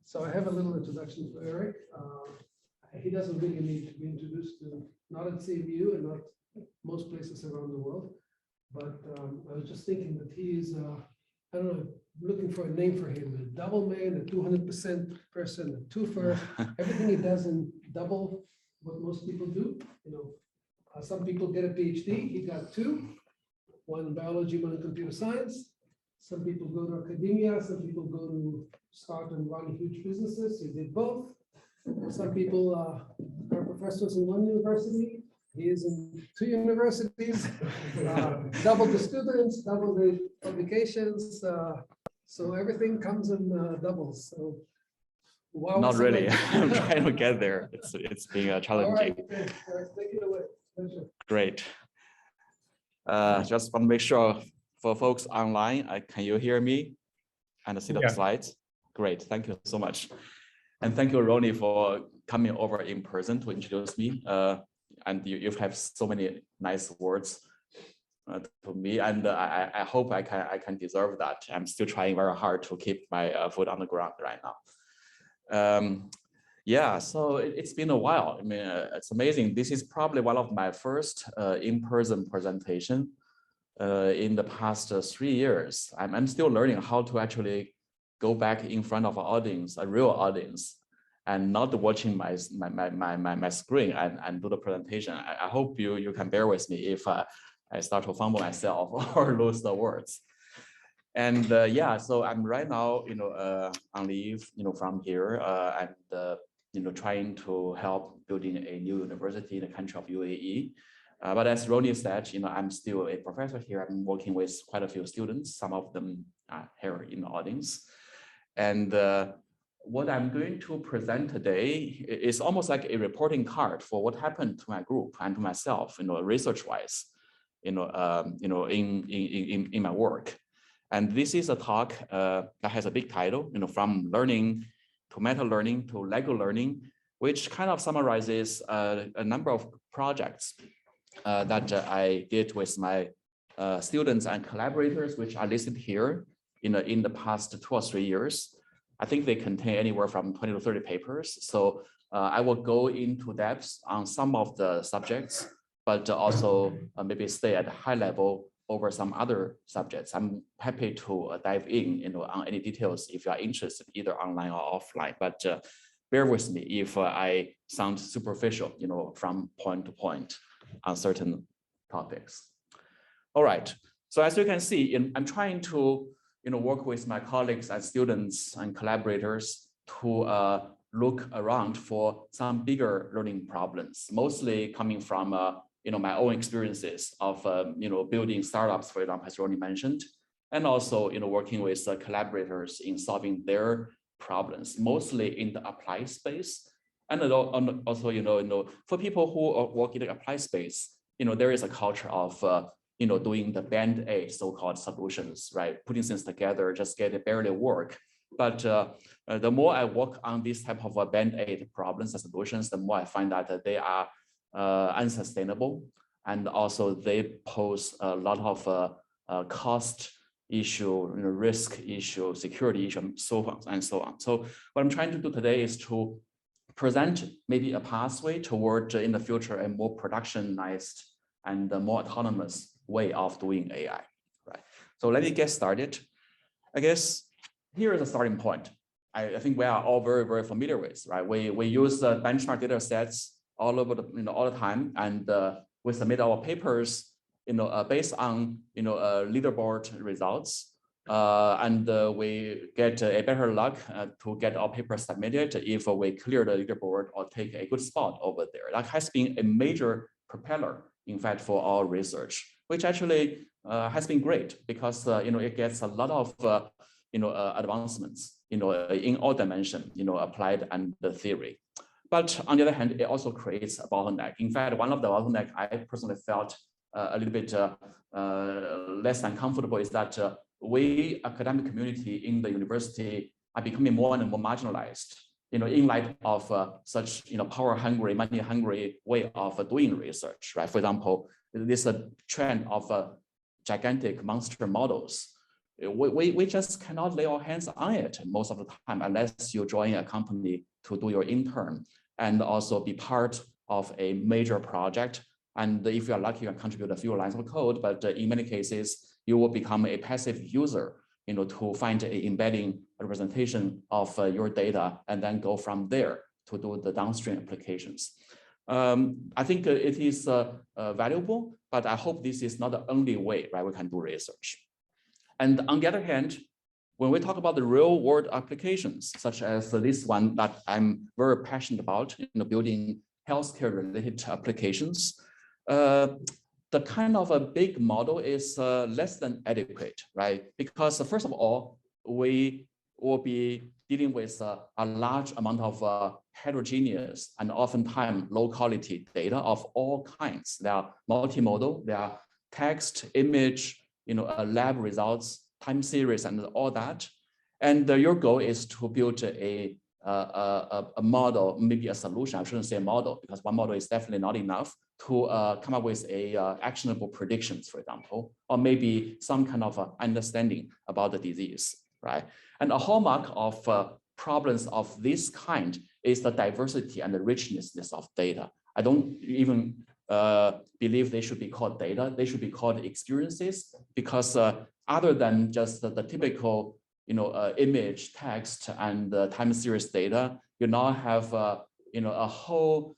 So I have a little introduction to Eric. He doesn't really need to be introduced to, not at CMU and not most places around the world. But I was just thinking that he is, I don't know, looking for a name for him, a double man, a 200% person, a twofer, everything he does in double what most people do. You know, some people get a PhD, he got two, one in biology, one in computer science. Some people go to academia, some people go to start and run huge businesses. He did both. Some people are professors in one university. He is in two universities, double the students, double the publications. So everything comes in doubles. So wow, not really. I'm trying to get there. It's being challenging. All right, take it away. Pleasure. Great. Just want to make sure for folks online, can you hear me and see the slides? Great, thank you so much. And thank you, Ronnie, for coming over in person to introduce me. And you have so many nice words to me, and I hope I can deserve that. I'm still trying very hard to keep my foot on the ground right now. Yeah, so it's been a while. I mean, it's amazing. This is probably one of my first in-person presentation in the past 3 years. I'm still learning how to actually go back in front of an audience, a real audience, and not watching my screen and do the presentation. I hope you can bear with me if I start to fumble myself or lose the words. And yeah, so I'm right now, on leave, from here, and trying to help building a new university in the country of UAE. But as Ronnie said, I'm still a professor here. I'm working with quite a few students. Some of them are here in the audience. And what I'm going to present today is almost like a reporting card for what happened to my group and to myself, research-wise, in my work. And this is a talk that has a big title, from learning to meta learning to Lego learning, which kind of summarizes a number of projects that I did with my students and collaborators, which are listed here in the past 2 or 3 years. I think they contain anywhere from 20 to 30 papers. So I will go into depth on some of the subjects, but also maybe stay at a high level over some other subjects. I'm happy to dive in, on any details if you are interested, either online or offline. But bear with me if I sound superficial, from point to point on certain topics. All right. So as you can see, I'm trying to work with my colleagues and students and collaborators to look around for some bigger learning problems, mostly coming from my own experiences of building startups, for example, as Ronnie mentioned, and also working with collaborators in solving their problems, mostly in the applied space. And also, for people who work in the applied space, there is a culture of doing the band-aid so-called solutions, right? Putting things together, just get it barely work. But the more I work on this type of band-aid problems and solutions, the more I find that they are unsustainable, and also they pose a lot of cost issue, risk issue, security issue, so on and so on. So what I'm trying to do today is to present maybe a pathway toward in the future a more productionized and a more autonomous way of doing AI, right? So let me get started. I guess here is a starting point. I think we are all very, very familiar with, right? We use benchmark data sets all over the, all the time, and we submit our papers, based on, leaderboard results, and we get a better luck to get our paper submitted if we clear the leaderboard or take a good spot over there. That has been a major propeller, in fact, for our research, which actually has been great because, it gets a lot of, advancements, in all dimensions, applied and the theory. But on the other hand, it also creates a bottleneck. In fact, one of the bottlenecks I personally felt a little bit less than comfortable is that we, academic community in the university, are becoming more and more marginalized, in light of such, power-hungry, money-hungry way of doing research, right? For example, this trend of gigantic monster models, we just cannot lay our hands on it most of the time unless you join a company to do your intern and also be part of a major project. And if you are lucky, you can contribute a few lines of code, but in many cases, you will become a passive user, to find a embedding representation of your data and then go from there to do the downstream applications. I think it is valuable, but I hope this is not the only way, right? We can do research. And on the other hand, when we talk about the real world applications, such as this one that I'm very passionate about, building healthcare related applications, the kind of a big model is less than adequate, right? Because first of all, we will be dealing with a large amount of heterogeneous and oftentimes low quality data of all kinds. They are multimodal, they are text, image, lab results, time series, and all that. And your goal is to build a model, maybe a solution. I shouldn't say a model because one model is definitely not enough to come up with a actionable predictions, for example, or maybe some kind of understanding about the disease, right? And a hallmark of problems of this kind is the diversity and the richness of data. I don't even believe they should be called data. They should be called experiences because other than just the typical image, text, and time series data, you now have a whole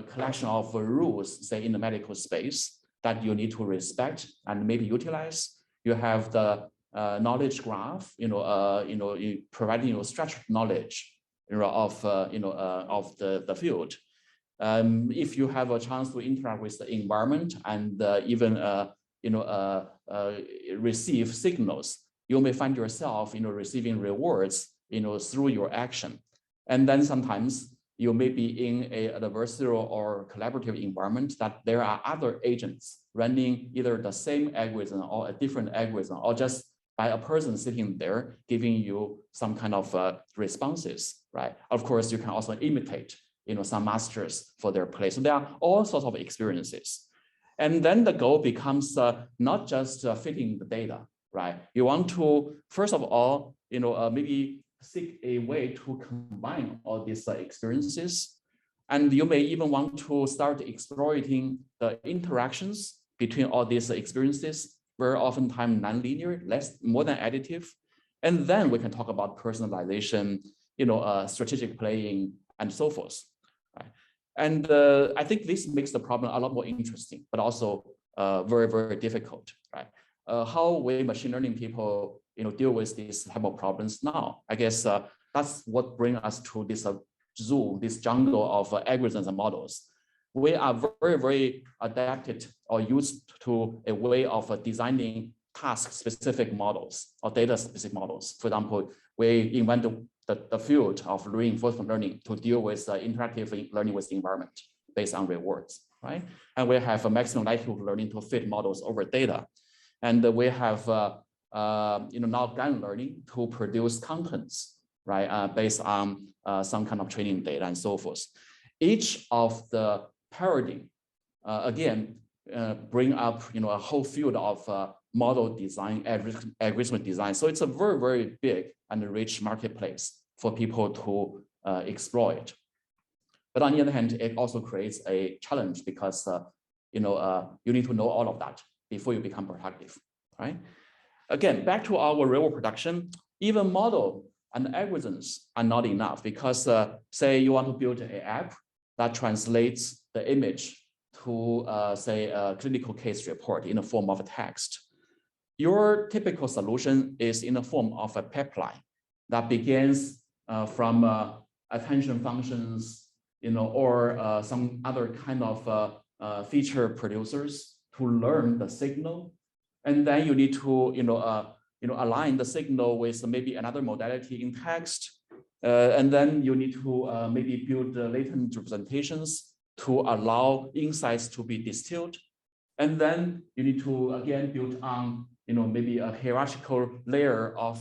collection of rules, say in the medical space, that you need to respect and maybe utilize. You have the knowledge graph, providing structured knowledge of the field. If you have a chance to interact with the environment and even receive signals, you may find yourself receiving rewards through your action. And then sometimes you may be in a adversarial or collaborative environment that there are other agents running either the same algorithm or a different algorithm, or just by a person sitting there giving you some kind of responses, right? Of course, you can also imitate some masters for their place. So there are all sorts of experiences. And then the goal becomes not just fitting the data, right? You want to, first of all, maybe seek a way to combine all these experiences. And you may even want to start exploiting the interactions between all these experiences, very oftentimes nonlinear, more than additive. And then we can talk about personalization, strategic playing, and so forth. Right? And I think this makes the problem a lot more interesting, but also very, very difficult, right? How we machine learning people deal with these type of problems now. I guess that's what brings us to this zoo, this jungle of algorithms and models. We are very, very adapted or used to a way of designing task-specific models or data-specific models. For example, we invented the field of reinforcement learning to deal with interactive learning with the environment based on rewards, right? And we have a maximum likelihood learning to fit models over data. And we have now gun learning to produce contents, right, based on some kind of training data and so forth. Each of the paradigm, again, bring up a whole field of model design, algorithmic design. So it's a very, very big and rich marketplace for people to exploit. But on the other hand, it also creates a challenge because you need to know all of that before you become productive, right? Again, back to our real production, even model and algorithms are not enough because say you want to build an app that translates the image to say a clinical case report in the form of a text. Your typical solution is in the form of a pipeline that begins from attention functions, or some other kind of feature producers to learn the signal. And then you need to, align the signal with maybe another modality in text. And then you need to maybe build the latent representations to allow insights to be distilled. And then you need to, again, build on, maybe a hierarchical layer of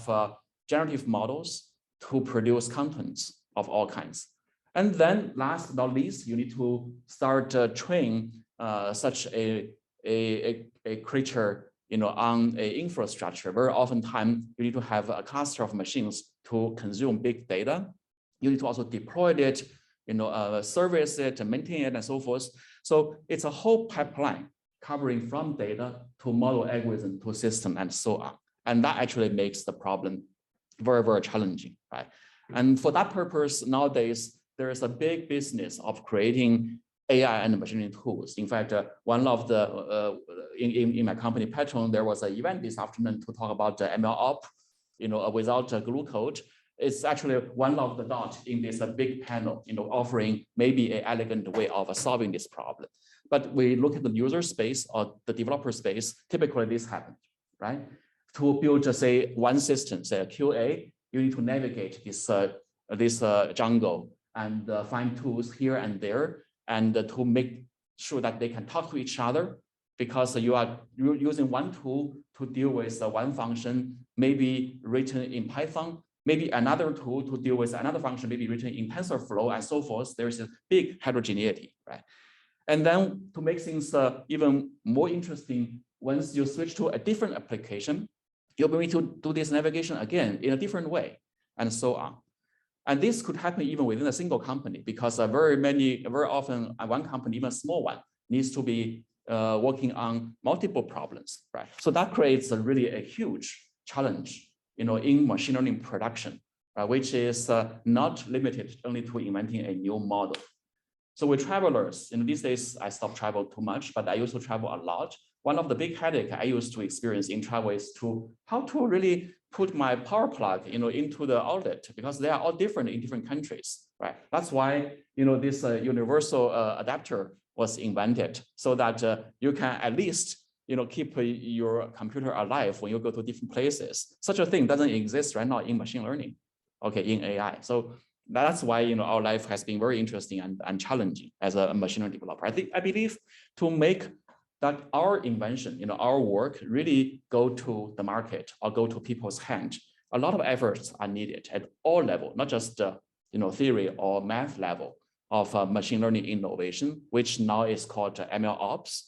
generative models to produce contents of all kinds. And then last but not least, you need to start train such a creature on a infrastructure, very often time you need to have a cluster of machines to consume big data. You need to also deploy it, service it, maintain it, and so forth. So it's a whole pipeline covering from data to model algorithm to system and so on. And that actually makes the problem very, very challenging, right? And for that purpose, nowadays, there is a big business of creating AI and machine learning tools. In fact, one of the, in my company, Patron, there was an event this afternoon to talk about the MLOps, without glue code. It's actually one of the dots in this big panel, offering maybe an elegant way of solving this problem. But we look at the user space or the developer space, typically this happens, right? To build, say, one system, say a QA, you need to navigate this jungle and find tools here and there, and to make sure that they can talk to each other, because you're using one tool to deal with one function, maybe written in Python, maybe another tool to deal with another function, maybe written in TensorFlow and so forth. There's a big heterogeneity, right? And then to make things even more interesting, once you switch to a different application, you're going to do this navigation again in a different way, and so on. And this could happen even within a single company, because very often one company, even a small one, needs to be working on multiple problems, right? So that creates really a huge challenge, in machine learning production, which is not limited only to inventing a new model. So with travelers, these days I stopped travel too much, but I used to travel a lot. One of the big headache I used to experience in travel is how to really put my power plug, into the outlet, because they are all different in different countries, right? That's why, this universal adapter was invented, so that you can at least, keep your computer alive when you go to different places. Such a thing doesn't exist right now in machine learning, okay, in AI. So that's why, our life has been very interesting and challenging as a machine learning developer. I believe to make that our invention, our work really go to the market or go to people's hand, a lot of efforts are needed at all levels, not just theory or math level of machine learning innovation, which now is called MLOps.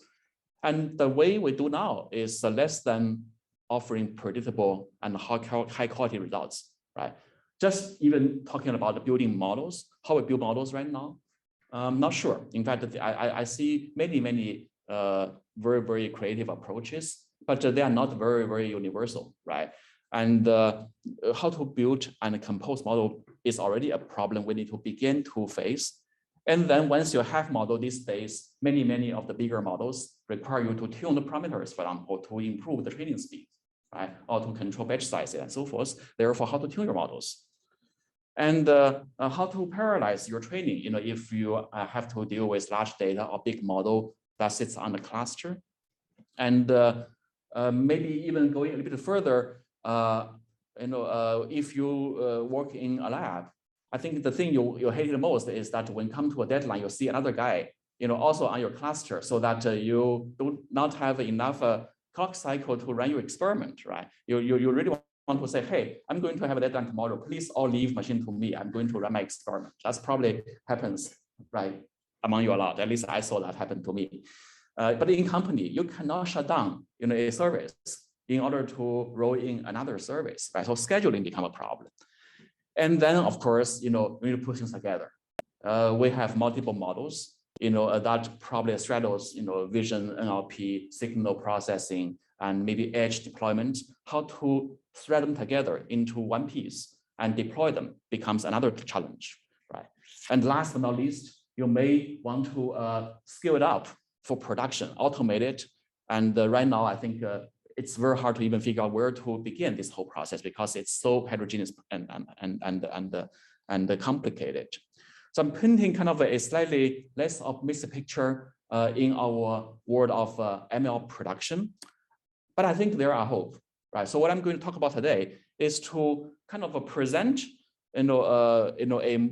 And the way we do now is less than offering predictable and high quality results, right? Just even talking about the building models, how we build models right now, I'm not sure. In fact, I see many very, very creative approaches, but they are not very, very universal, right? And how to build and compose model is already a problem we need to begin to face. And then once you have model these days, many of the bigger models require you to tune the parameters, for example, to improve the training speed, right? Or to control batch size and so forth. Therefore, how to tune your models. And how to parallelize your training, if you have to deal with large data or big model that sits on the cluster. And maybe even going a little bit further, if you work in a lab, I think the thing you hate the most is that when come to a deadline, you see another guy, also on your cluster, so that you do not have enough clock cycle to run your experiment, right? You really want to say, hey, I'm going to have a deadline tomorrow. Please all leave machine to me. I'm going to run my experiment. That's probably happens, right, among you a lot. At least I saw that happen to me. But in company, you cannot shut down a service in order to roll in another service, right? So scheduling become a problem. And then, of course, we need to put things together. We have multiple models, that probably straddles, vision, NLP, signal processing, and maybe edge deployment. How to thread them together into one piece and deploy them becomes another challenge, right? And last but not least, you may want to scale it up for production, automate it. And right now, I think it's very hard to even figure out where to begin this whole process, because it's so heterogeneous and complicated. So I'm painting kind of a slightly less optimistic picture in our world of ML production, but I think there are hope, right? So what I'm going to talk about today is to kind of present, a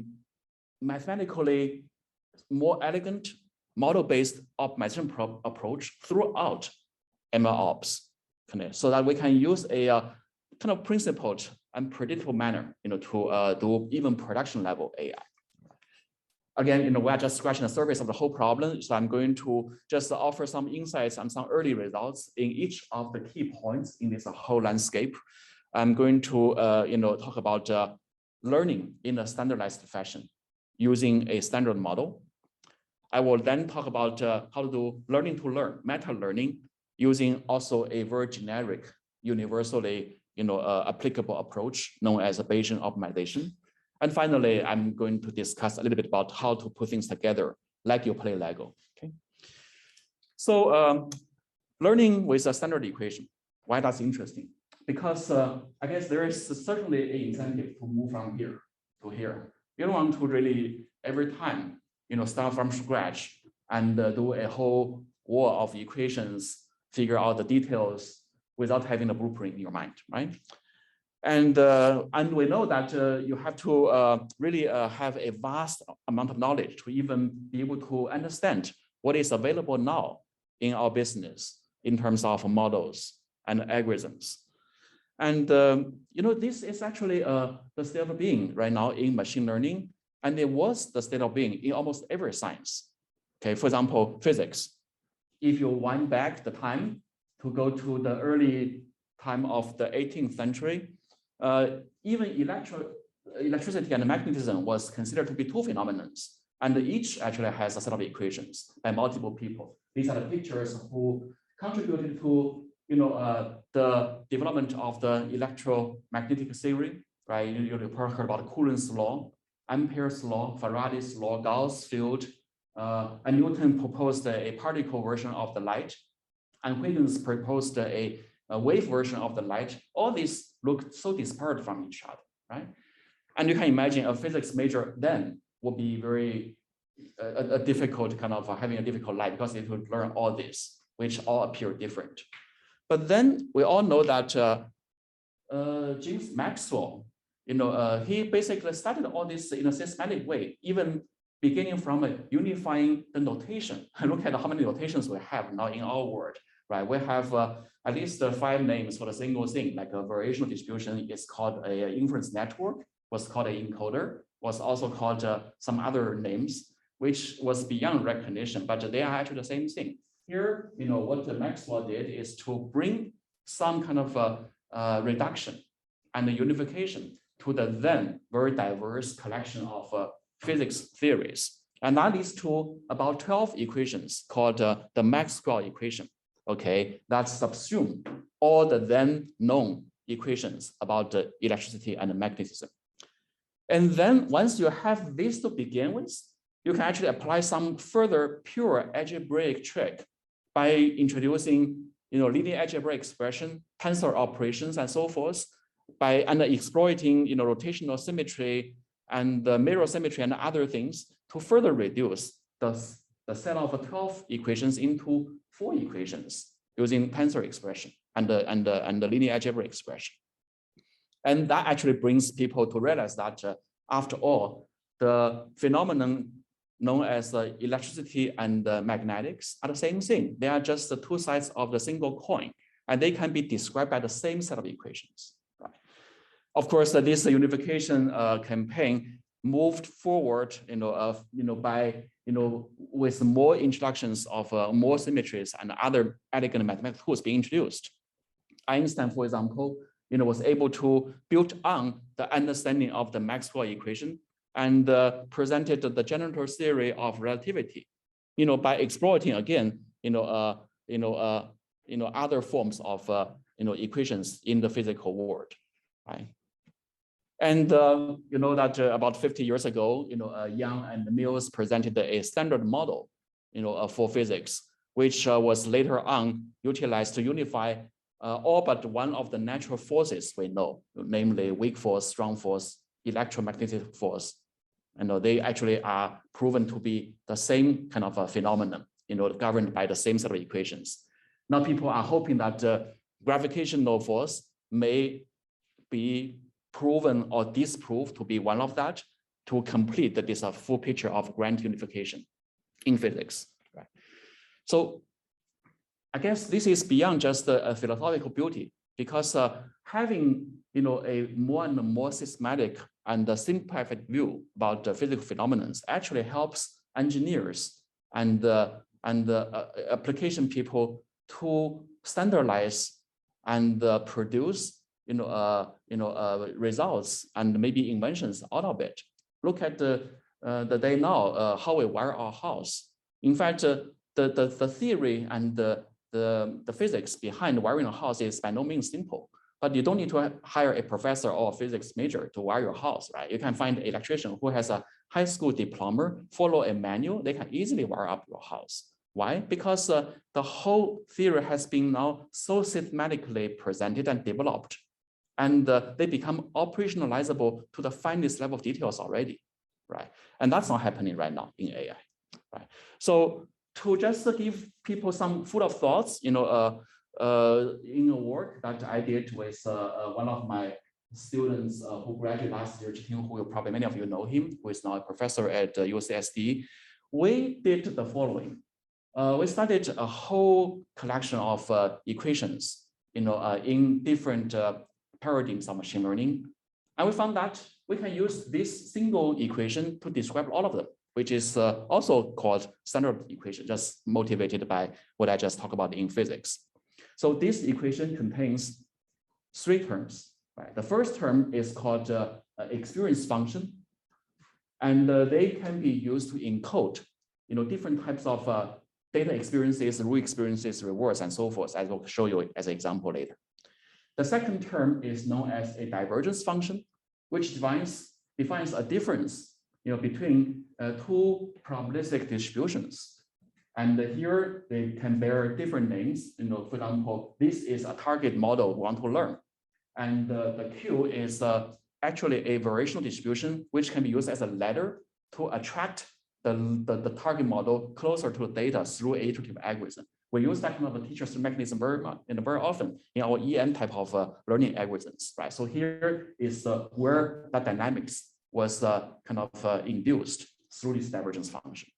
mathematically more elegant model-based optimization approach throughout MLOps, so that we can use a kind of principled and predictable manner, to do even production level AI. again, we are just scratching the surface of the whole problem. So I'm going to just offer some insights and some early results in each of the key points in this whole landscape. I'm going to, talk about learning in a standardized fashion using a standard model. I will then talk about how to do learning to learn, meta learning, using also a very generic, universally, applicable approach known as a Bayesian optimization. And finally, I'm going to discuss a little bit about how to put things together like you play Lego. Okay. So learning with a standard equation, why that's interesting? Because I guess there is certainly an incentive to move from here to here. You don't want to really every time, start from scratch and do a whole wall of equations, figure out the details without having a blueprint in your mind, right? And we know that you have to really have a vast amount of knowledge to even be able to understand what is available now in our business in terms of models and algorithms. And this is actually the state of being right now in machine learning, and it was the state of being in almost every science. Okay, for example, physics. If you wind back the time to go to the early time of the 18th century, even electricity and magnetism was considered to be two phenomena, and each actually has a set of equations by multiple people. These are the pictures who contributed to the development of the electromagnetic theory, right? You've heard about Coulomb's law, Ampere's law, Faraday's law, Gauss' field, and Newton proposed a particle version of the light, and Huygens proposed a wave version of the light. All these look so disparate from each other, right? And you can imagine a physics major then would be very difficult, kind of having a difficult life because it would learn all this, which all appear different. But then we all know that James Maxwell, he basically started all this in a systematic way, even beginning from unifying the notation. Look at how many notations we have now in our world, right? We have at least 5 names for a single thing, like a variational distribution is called an inference network, was called an encoder, was also called some other names, which was beyond recognition, but they are actually the same thing. Here, what Maxwell did is to bring some kind of reduction and unification to the then very diverse collection of physics theories. And that leads to about 12 equations called the Maxwell equation, okay? That subsume all the then known equations about electricity and magnetism. And then once you have this to begin with, you can actually apply some further pure algebraic trick by introducing, linear algebra expression, tensor operations, and so forth, and exploiting, rotational symmetry and the mirror symmetry and other things to further reduce the set of 12 equations into 4 equations using tensor expression and the linear algebra expression. And that actually brings people to realize that after all, the phenomenon known as electricity and magnetics are the same thing. They are just the 2 sides of the single coin, and they can be described by the same set of equations. Right? Of course, this unification campaign moved forward, by with more introductions of more symmetries and other elegant mathematical tools being introduced. Einstein, for example, was able to build on the understanding of the Maxwell equation and presented the general theory of relativity, by exploiting again, other forms of equations in the physical world, right? And that about 50 years ago, Young and Mills presented a standard model, for physics, which was later on utilized to unify all but one of the natural forces we know, namely weak force, strong force, electromagnetic force. And they actually are proven to be the same kind of a phenomenon, governed by the same set of equations. Now people are hoping that gravitational force may be proven or disproved to be one of that to complete this full picture of grand unification in physics. Right? So I guess this is beyond just a philosophical beauty, because having a more and more systematic and the simplified view about the physical phenomena actually helps engineers and application people to standardize and produce results and maybe inventions out of it. Look at the day now, how we wire our house. In fact, the theory and the physics behind wiring a house is by no means simple. But you don't need to hire a professor or a physics major to wire your house, right? You can find an electrician who has a high school diploma, follow a manual, they can easily wire up your house. Why? Because the whole theory has been now so systematically presented and developed, and they become operationalizable to the finest level of details already, right? And that's not happening right now in AI, right? So to just give people some food of thoughts, in a work that I did with one of my students who graduated last year, who probably many of you know him, who is now a professor at UCSD, we did the following. We studied a whole collection of equations, in different paradigms of machine learning, and we found that we can use this single equation to describe all of them, which is also called standard equation, just motivated by what I just talked about in physics. So this equation contains three terms, right? The first term is called experience function, and they can be used to encode, different types of data experiences, rule experiences, rewards, and so forth. I will show you as an example later. The second term is known as a divergence function, which defines a difference, between two probabilistic distributions. And here they can bear different names. For example, this is a target model we want to learn. And the Q is actually a variational distribution, which can be used as a ladder to attract the target model closer to the data through a iterative algorithm. We use that kind of a teacher's mechanism very often in our EM type of learning algorithms, right? So here is where the dynamics was kind of induced through this divergence function.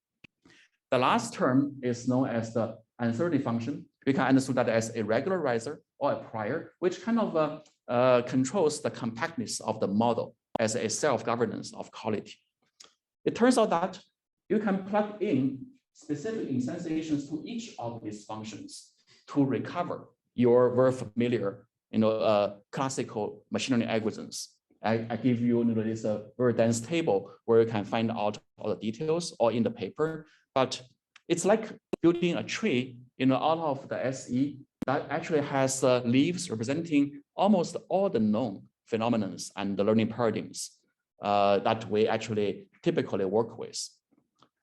The last term is known as the uncertainty function. We can understand that as a regularizer or a prior, which kind of controls the compactness of the model as a self-governance of quality. It turns out that you can plug in specific instantiations to each of these functions to recover your very familiar, classical machine learning algorithms. I give you, this very dense table where you can find out all the details or in the paper, but it's like building a tree, out of the SE that actually has leaves representing almost all the known phenomena and the learning paradigms that we actually typically work with.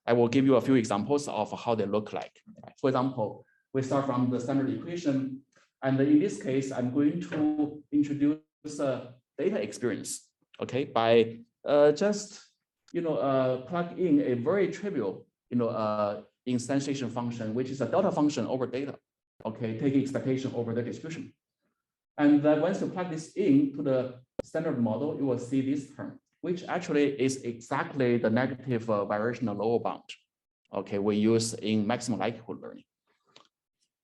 I will give you a few examples of how they look like. For example, we start from the standard equation, and in this case, I'm going to introduce data experience, okay, by just plug in a very trivial instantiation function, which is a delta function over data, okay, taking expectation over the distribution. And then once you plug this into the standard model, you will see this term, which actually is exactly the negative variational lower bound, okay, we use in maximum likelihood learning.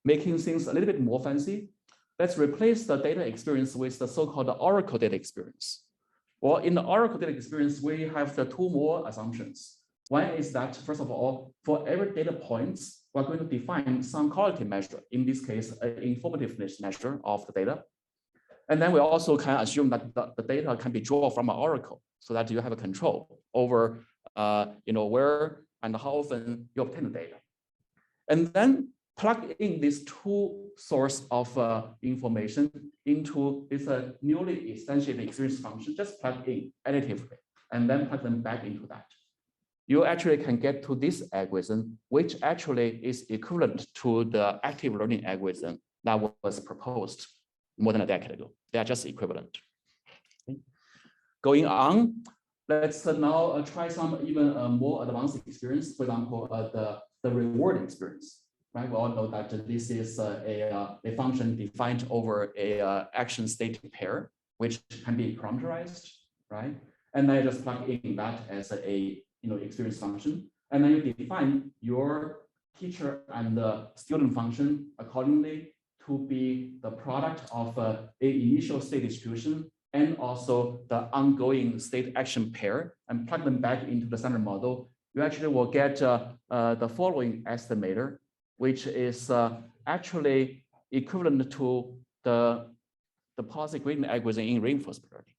Making things a little bit more fancy, let's replace the data experience with the so-called Oracle data experience. Well, in the Oracle data experience, we have the two more assumptions. One is that, first of all, for every data points, we're going to define some quality measure, in this case, an informativeness measure of the data. And then we also can assume that the data can be drawn from an Oracle so that you have a control over where and how often you obtain the data. And then plug in these two sources of information into this newly instantiated experience function, just plug in additively, and then plug them back into that. You actually can get to this algorithm, which actually is equivalent to the active learning algorithm that was proposed more than a decade ago. They are just equivalent. Okay. Going on, let's now try some even more advanced experience. For example, the reward experience. Right, we all know that this is a function defined over a action state pair, which can be parameterized, right? And then you just plug in that as a experience function, and then you define your teacher and the student function accordingly to be the product of a initial state distribution and also the ongoing state action pair and plug them back into the standard model, you actually will get the following estimator, which is actually equivalent to the policy gradient algorithm in reinforcement learning.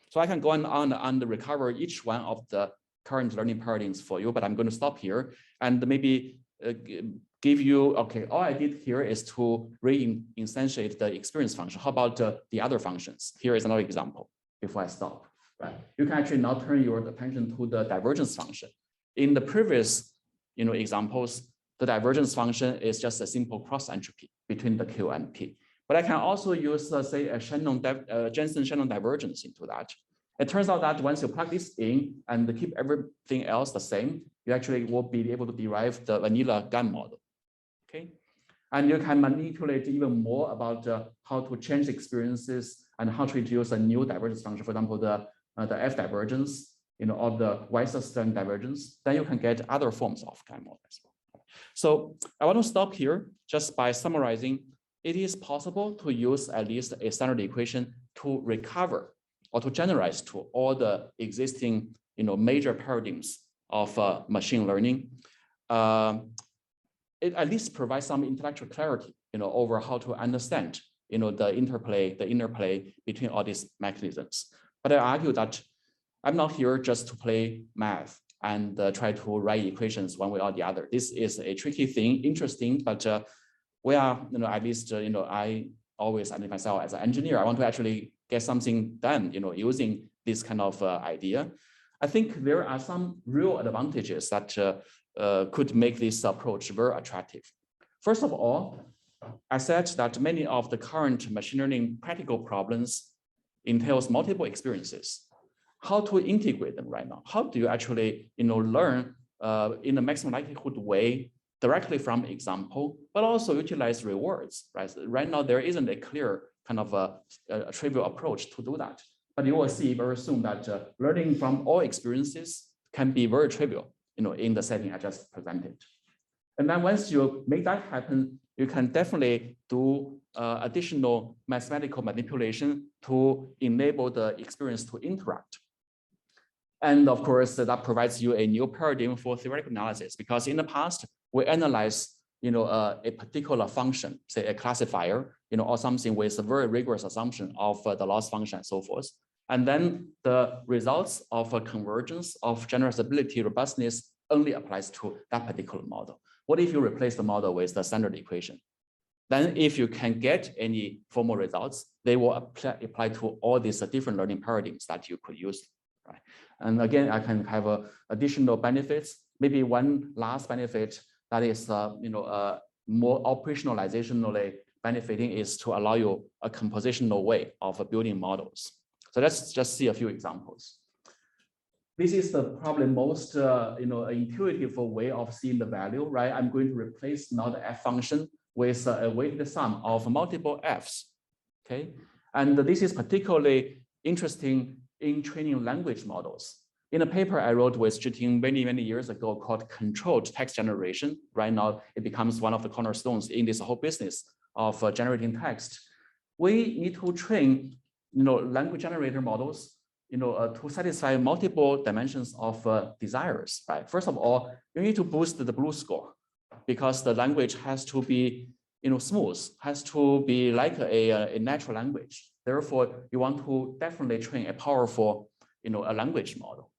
So I can go on and recover each one of the current learning paradigms for you, but I'm going to stop here and maybe give you, okay, all I did here is to re-instantiate the experience function. How about the other functions? Here is another example before I stop, right? You can actually now turn your attention to the divergence function. In the previous examples, the divergence function is just a simple cross entropy between the Q and P. But I can also use, say, a Jensen-Shannon divergence into that. It turns out that once you plug this in and keep everything else the same, you actually will be able to derive the vanilla GAN model. Okay, and you can manipulate even more about how to change experiences and how to introduce a new divergence function. For example, the F divergence, or the Weierstrass divergence. Then you can get other forms of GAN model as well. So I want to stop here just by summarizing. It is possible to use at least a standard equation to recover or to generalize to all the existing major paradigms of machine learning. It at least provides some intellectual clarity over how to understand the interplay between all these mechanisms. But I argue that I'm not here just to play math and try to write equations one way or the other. This is a tricky thing, interesting, but we are, at least, I always identify myself as an engineer. I want to actually get something done, using this kind of idea. I think there are some real advantages that could make this approach very attractive. First of all, I said that many of the current machine learning practical problems entails multiple experiences. How to integrate them right now? How do you actually, learn in a maximum likelihood way directly from example, but also utilize rewards, right? Right now, there isn't a clear kind of a trivial approach to do that. But you will see very soon that learning from all experiences can be very trivial, in the setting I just presented. And then once you make that happen, you can definitely do additional mathematical manipulation to enable the experience to interact. And of course, that provides you a new paradigm for theoretical analysis, because in the past, we analyze a particular function, say a classifier, or something with a very rigorous assumption of the loss function and so forth. And then the results of a convergence of generalizability robustness only applies to that particular model. What if you replace the model with the standard equation? Then if you can get any formal results, they will apply to all these different learning paradigms that you could use. Right? And again, I can have additional benefits. Maybe one last benefit that is more operationalizationally benefiting is to allow you a compositional way of building models. So let's just see a few examples. This is the probably most intuitive way of seeing the value, right? I'm going to replace now the f function with a weighted sum of multiple f's, okay? And this is particularly interesting in training language models. In a paper I wrote with Zhiting many, many years ago called controlled text generation, right now it becomes one of the cornerstones in this whole business of generating text. We need to train, language generator models, to satisfy multiple dimensions of desires, right? First of all, you need to boost the BLEU score because the language has to be, smooth, has to be like a natural language. Therefore, you want to definitely train a powerful, a language model.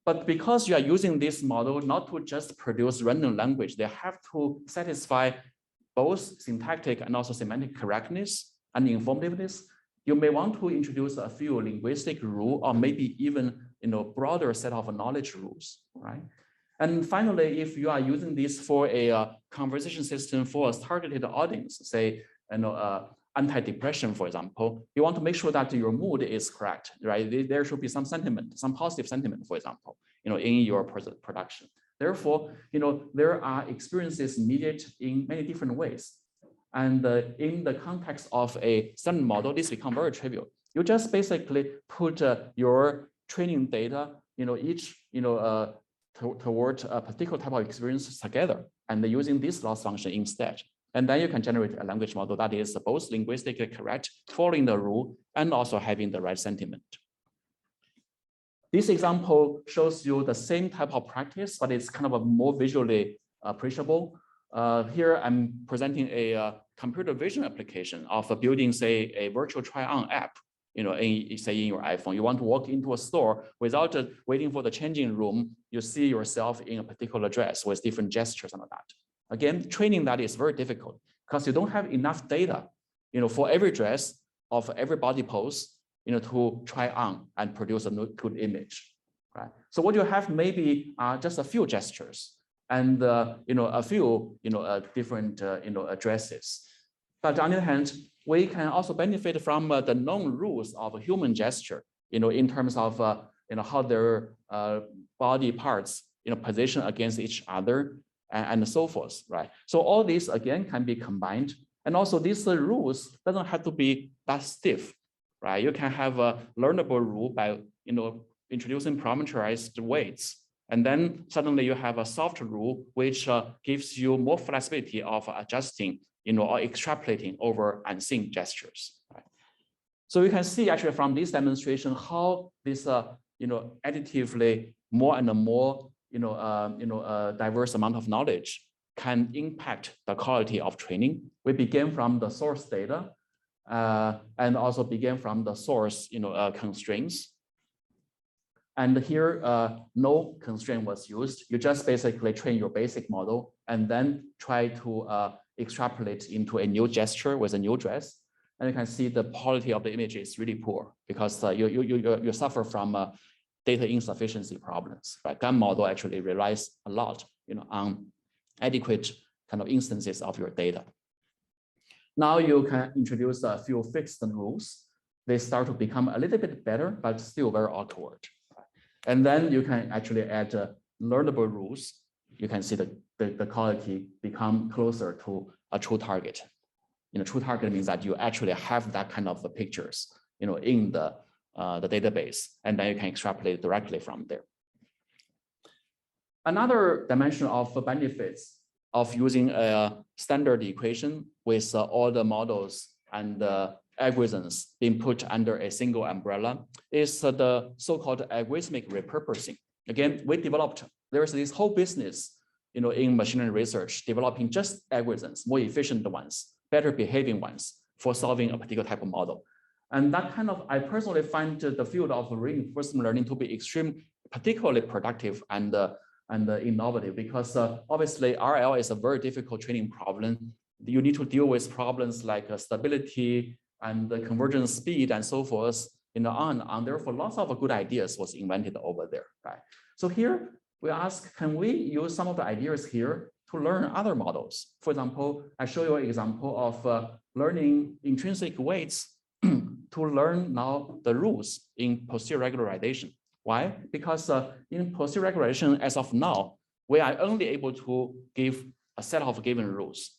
But because you are using this model not to just produce random language, they have to satisfy both syntactic and also semantic correctness and informativeness. You may want to introduce a few linguistic rules or maybe even broader set of knowledge rules, right? And finally, if you are using this for a conversation system for a targeted audience, say anti-depression, for example, you want to make sure that your mood is correct, right? There should be some sentiment, some positive sentiment, for example, in your production. Therefore, there are experiences needed in many different ways. And in the context of a standard model, this becomes very trivial. You just basically put your training data, each, toward a particular type of experience together, and using this loss function instead. And then you can generate a language model that is both linguistically correct, following the rule, and also having the right sentiment. This example shows you the same type of practice, but it's kind of a more visually appreciable. Here I'm presenting a computer vision application of building, say, a virtual try-on app. Say in your iPhone, you want to walk into a store without waiting for the changing room. You see yourself in a particular dress with different gestures and all that. Again, training that is very difficult because you don't have enough data, for every dress of every body pose, to try on and produce a good image, right? So what you have maybe are just a few gestures and a few different addresses. But on the other hand, we can also benefit from the known rules of human gesture, in terms of how their body parts position against each other and so forth, right? So all these again can be combined, and also these rules doesn't have to be that stiff, right? You can have a learnable rule by introducing parameterized weights. And then suddenly you have a soft rule, which gives you more flexibility of adjusting, or extrapolating over unseen gestures. Right? So you can see actually from this demonstration how this, additively more and more, diverse amount of knowledge can impact the quality of training. We begin from the source data, and also begin from the source, constraints. And here, no constraint was used. You just basically train your basic model and then try to extrapolate into a new gesture with a new dress. And you can see the quality of the image is really poor because you suffer from data insufficiency problems. Right? GAN model actually relies a lot, on adequate kind of instances of your data. Now you can introduce a few fixed rules. They start to become a little bit better, but still very awkward. And then you can actually add learnable rules. You can see the quality become closer to a true target. True target means that you actually have that kind of pictures, in the database, and then you can extrapolate directly from there. Another dimension of benefits of using a standard equation with all the models and algorithms being put under a single umbrella is the so-called algorithmic repurposing. Again, there's this whole business, in machine learning research, developing just algorithms, more efficient ones, better behaving ones for solving a particular type of model. And that I personally find the field of reinforcement learning to be particularly productive and innovative because obviously RL is a very difficult training problem. You need to deal with problems like stability and the convergence speed and so forth, on. Therefore, lots of good ideas was invented over there, right? So here we ask, can we use some of the ideas here to learn other models? For example, I show you an example of learning intrinsic weights to learn now the rules in posterior regularization. Why? Because in posterior regularization, as of now, we are only able to give a set of given rules,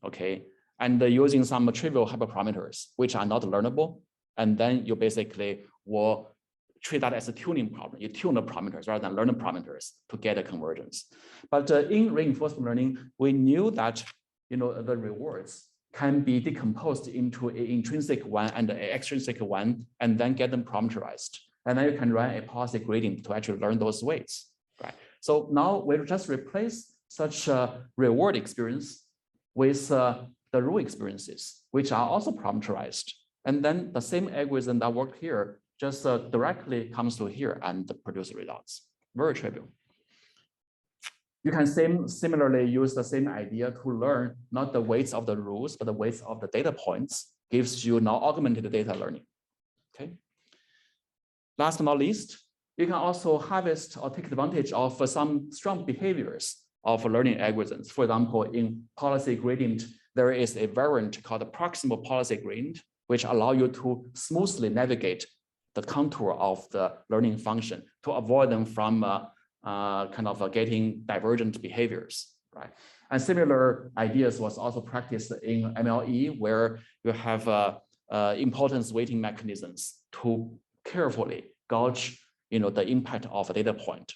okay? And using some trivial hyperparameters, which are not learnable. And then you basically will treat that as a tuning problem. You tune the parameters rather than learn the parameters to get a convergence. But in reinforcement learning, we knew that the rewards can be decomposed into an intrinsic one and an extrinsic one, and then get them parameterized. And then you can run a policy gradient to actually learn those weights, right? So now we'll just replace such a reward experience with the rule experiences, which are also parameterized. And then the same algorithm that worked here just directly comes to here and produce results. Very trivial. You can similarly use the same idea to learn not the weights of the rules, but the weights of the data points, gives you now augmented data learning, okay? Last but not least, you can also harvest or take advantage of some strong behaviors of learning algorithms. For example, in policy gradient, there is a variant called the proximal policy gradient, which allow you to smoothly navigate the contour of the learning function to avoid them from getting divergent behaviors, right? And similar ideas was also practiced in MLE, where you have importance weighting mechanisms to carefully gauge, the impact of a data point.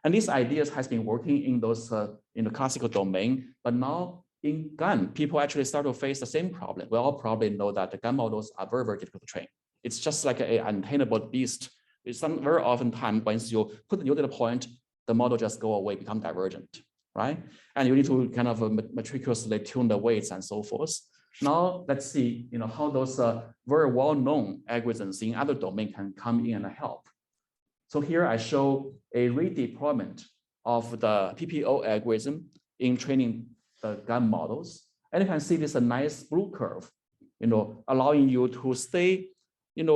And these ideas has been working in those in the classical domain, but now in GAN, people actually start to face the same problem. We all probably know that the GAN models are very, very difficult to train. It's just like an untrainable beast. It's very often time once you put the new data point, the model just go away, become divergent, right? And you need to kind of meticulously tune the weights and so forth. Now let's see, how those very well-known algorithms in other domains can come in and help. So here I show a redeployment of the PPO algorithm in training the GAN models. And you can see this a nice blue curve, allowing you to stay, in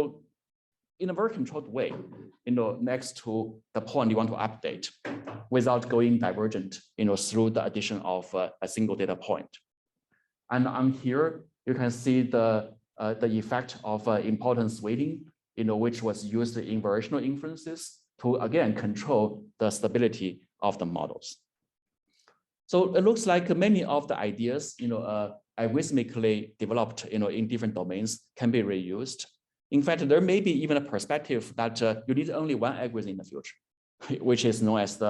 a very controlled way, next to the point you want to update without going divergent, through the addition of a single data point. And on here, you can see the effect of importance weighting, which was used in variational inferences to, again, control the stability of the models. So it looks like many of the ideas, algorithmically developed, in different domains can be reused. In fact, there may be even a perspective that you need only one algorithm in the future, which is known as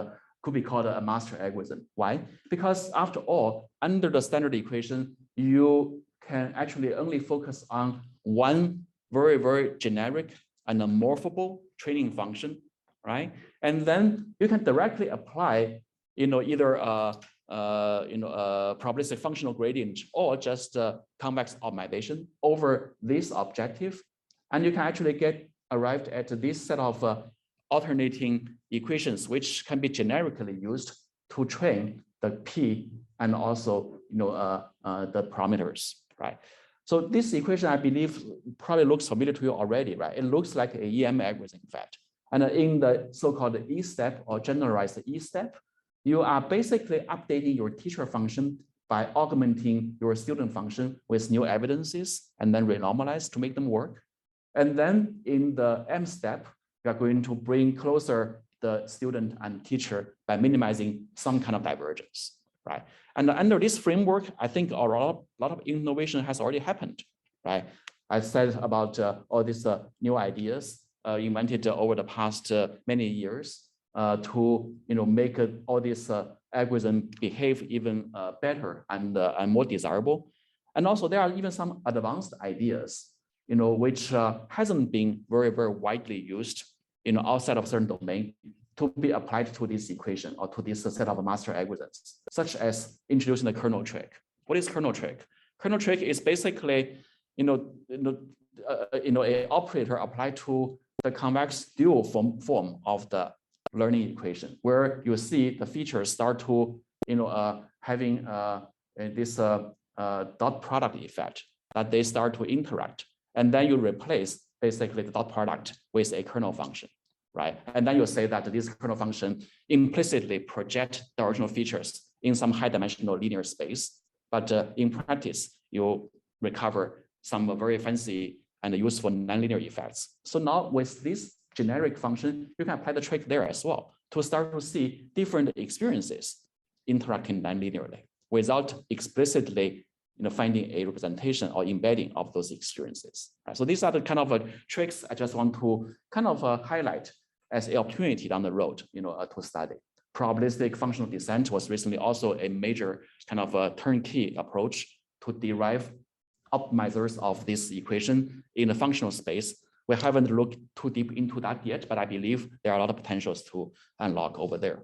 could be called a master algorithm. Why? Because after all, under the standard equation, you can actually only focus on one very, very generic and morphable training function, right? And then you can directly apply, either a probabilistic functional gradient or just convex optimization over this objective. And you can actually get arrived at this set of alternating equations, which can be generically used to train the P and also the parameters, right? So this equation, I believe, probably looks familiar to you already, right? It looks like a EM algorithm, in fact. And in the so-called E step or generalized E step, you are basically updating your teacher function by augmenting your student function with new evidences and then renormalize to make them work. And then in the M step, we are going to bring closer the student and teacher by minimizing some kind of divergence, right? And under this framework, I think a lot of innovation has already happened, right? I said about all these new ideas invented over the past many years to make all these algorithms behave even better and more desirable. And also there are even some advanced ideas which hasn't been very, very widely used, outside of certain domain to be applied to this equation or to this set of master algorithms, such as introducing the kernel trick. What is kernel trick? Kernel trick is basically, an operator applied to the convex dual form of the learning equation, where you see the features start to, having this dot product effect that they start to interact. And then you replace basically the dot product with a kernel function, right? And then you say that this kernel function implicitly project the original features in some high dimensional linear space. But in practice, you recover some very fancy and useful nonlinear effects. So now with this generic function, you can apply the trick there as well to start to see different experiences interacting nonlinearly without explicitly finding a representation or embedding of those experiences. Right? So these are the kind of tricks I just want to kind of highlight as an opportunity down the road, to study. Probabilistic functional descent was recently also a major kind of turnkey approach to derive optimizers of this equation in the functional space. We haven't looked too deep into that yet, but I believe there are a lot of potentials to unlock over there.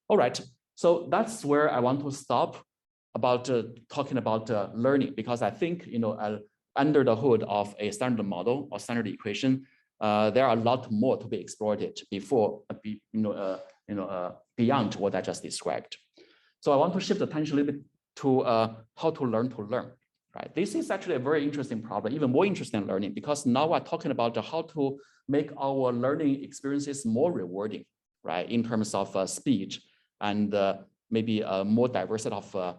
All right, so that's where I want to stop about talking about learning, because I think under the hood of a standard model or standard equation, there are a lot more to be exploited before beyond what I just described. So I want to shift attention a little bit to how to learn. Right? This is actually a very interesting problem, even more interesting than learning, because now we're talking about how to make our learning experiences more rewarding, right? In terms of speed and maybe a more diverse set of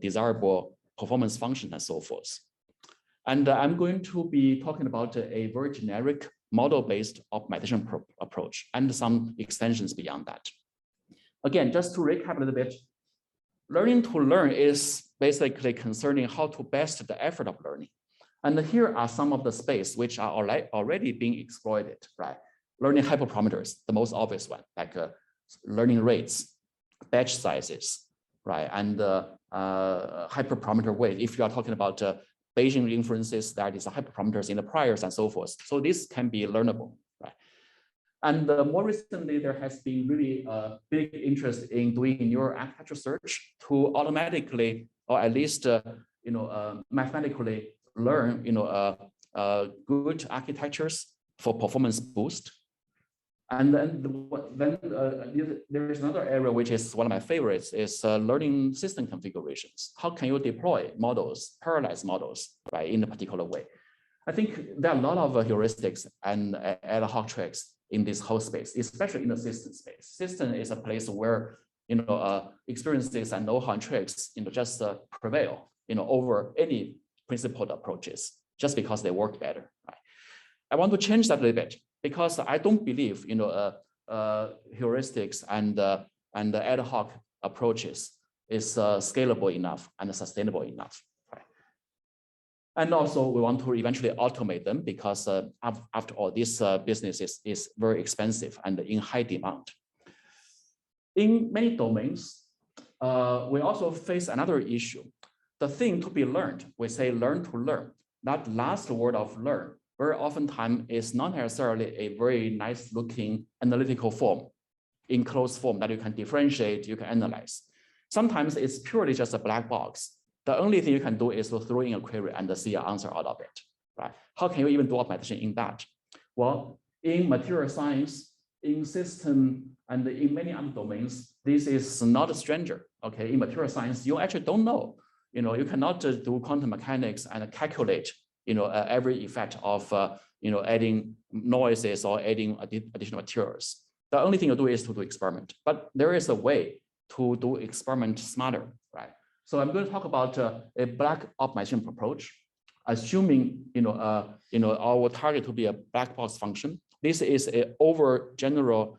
desirable performance function and so forth. And I'm going to be talking about a very generic model-based optimization approach and some extensions beyond that. Again, just to recap a little bit, learning to learn is basically concerning how to best the effort of learning. And here are some of the space which are already being exploited, right? Learning hyperparameters, the most obvious one, like learning rates, batch sizes, right? And hyperparameter weight, if you are talking about Bayesian inferences, that is hyperparameters in the priors and so forth. So this can be learnable, right? And more recently, there has been really a big interest in doing neural architecture search to automatically, or at least mathematically learn good architectures for performance boost. And then there is another area which is one of my favorites is learning system configurations. How can you deploy models, parallelize models, right, in a particular way? I think there are a lot of heuristics and ad hoc tricks in this whole space, especially in the system space. System is a place where experiences and know-how and tricks just prevail over any principled approaches just because they work better. Right? I want to change that a little bit because I don't believe heuristics and ad hoc approaches is scalable enough and sustainable enough. Right? And also we want to eventually automate them because after all, this business is very expensive and in high demand. In many domains, we also face another issue. The thing to be learned, we say learn to learn. That last word of learn very oftentimes is not necessarily a very nice looking analytical form, enclosed form that you can differentiate, you can analyze. Sometimes it's purely just a black box. The only thing you can do is to throw in a query and see an answer out of it, right? How can you even do automation in that? Well, in material science, in system, and in many other domains, this is not a stranger, okay? In material science, you actually don't know. You cannot just do quantum mechanics and calculate, every effect of, adding noises or adding additional materials. The only thing you do is to do experiment, but there is a way to do experiment smarter, right? So I'm going to talk about a black optimization approach, assuming, our target to be a black box function. This is an over general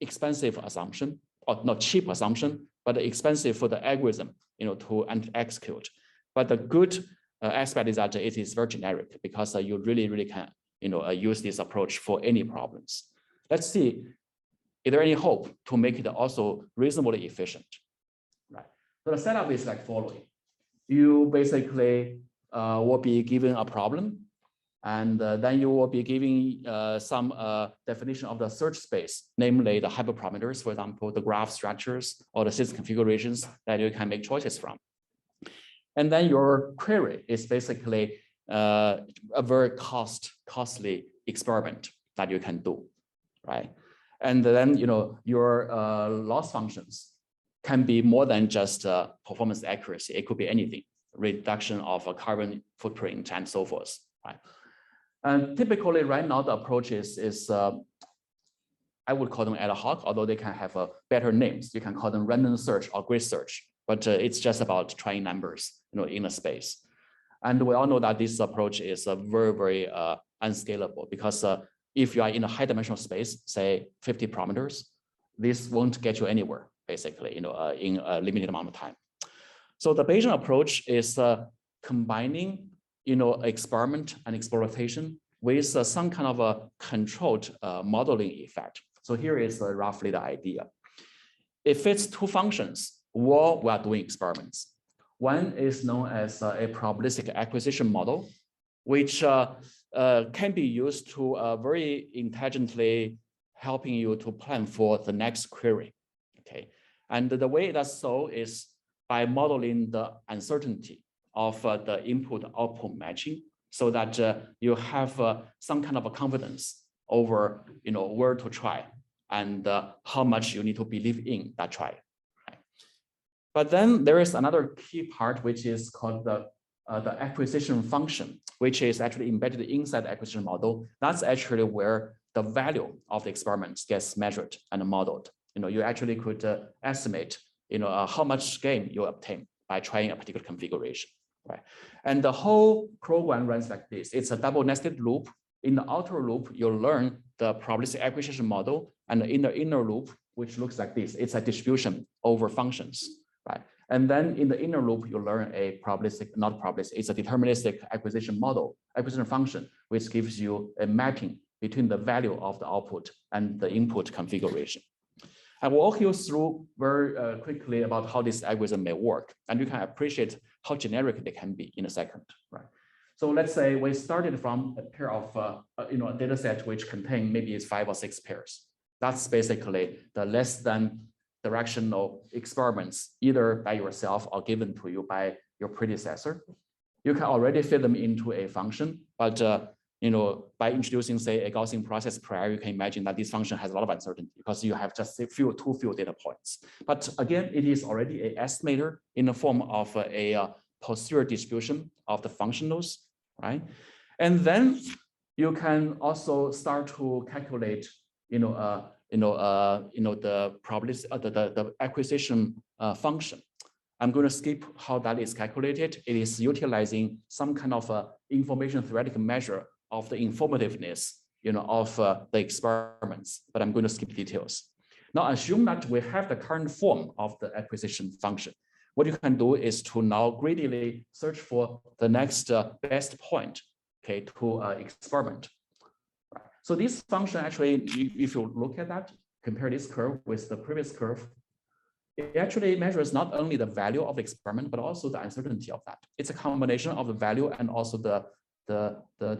expensive assumption, or not cheap assumption, but expensive for the algorithm, to execute. But the good aspect is that it is very generic because you really can, use this approach for any problems. Let's see, is there any hope to make it also reasonably efficient? Right. So the setup is like following. You basically will be given a problem, and then you will be giving some definition of the search space, namely the hyperparameters, for example, the graph structures or the system configurations that you can make choices from. And then your query is basically a very costly experiment that you can do, right? And then your loss functions can be more than just performance accuracy. It could be anything, reduction of a carbon footprint and so forth, right? And typically right now the approach is I would call them ad hoc, although they can have better names. You can call them random search or grid search, but it's just about trying numbers, in a space. And we all know that this approach is very unscalable because if you are in a high dimensional space, say 50 parameters, this won't get you anywhere, basically, in a limited amount of time. So the Bayesian approach is combining, experiment and exploitation with some kind of a controlled modeling effect. So here is roughly the idea. It fits two functions while we are doing experiments. One is known as a probabilistic acquisition model, which can be used to very intelligently helping you to plan for the next query. Okay, and the way it does so is by modeling the uncertainty of the input-output matching, so that you have some kind of a confidence over where to try and how much you need to believe in that try. Right? But then there is another key part which is called the acquisition function, which is actually embedded inside the acquisition model. That's actually where the value of the experiments gets measured and modeled. You actually could estimate how much gain you obtain by trying a particular configuration. Right. And the whole program runs like this. It's a double nested loop. In the outer loop, you learn the probabilistic acquisition model, and in the inner loop, which looks like this, it's a distribution over functions, right? And then in the inner loop, you learn a probabilistic, not probabilistic, it's a deterministic acquisition model, acquisition function, which gives you a mapping between the value of the output and the input configuration. I will walk you through very quickly about how this algorithm may work, and you can appreciate how generic they can be in a second, right? So let's say we started from a pair of a data set which contain maybe it's 5 or 6 pairs. That's basically the less than directional experiments, either by yourself or given to you by your predecessor. You can already fit them into a function, but by introducing, say, a Gaussian process prior, you can imagine that this function has a lot of uncertainty because you have just too few data points. But again, it is already an estimator in the form of a posterior distribution of the functionals, right? And then you can also start to calculate, the probability, the acquisition function. I'm going to skip how that is calculated. It is utilizing some kind of information theoretic measure of the informativeness, of the experiments, but I'm going to skip details. Now assume that we have the current form of the acquisition function. What you can do is to now greedily search for the next best point, okay, to experiment. Right. So this function actually, if you look at that, compare this curve with the previous curve, it actually measures not only the value of the experiment, but also the uncertainty of that. It's a combination of the value and also the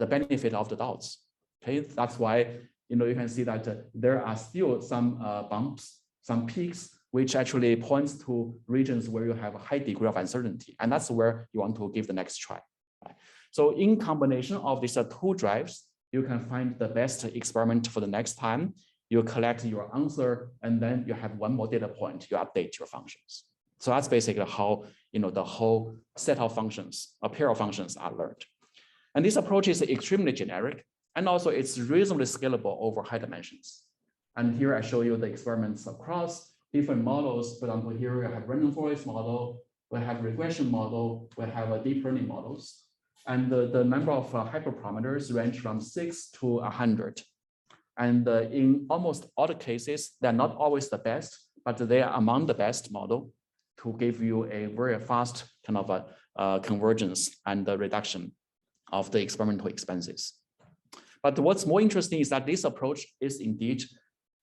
benefit of the doubts. Okay, that's why you can see that there are still some bumps, some peaks, which actually points to regions where you have a high degree of uncertainty, and that's where you want to give the next try. Right? So in combination of these 2 drives, you can find the best experiment for the next time. You collect your answer, and then you have 1 more data point. You update your functions. So that's basically how the whole set of functions, a pair of functions, are learned. And this approach is extremely generic, and also it's reasonably scalable over high dimensions. And here I show you the experiments across different models. For example, here we have random forest model, we have regression model, we have a deep learning models, and the number of hyperparameters range from 6 to 100. And in almost all the cases, they're not always the best, but they are among the best model to give you a very fast kind of a convergence and the reduction of the experimental expenses. But what's more interesting is that this approach is indeed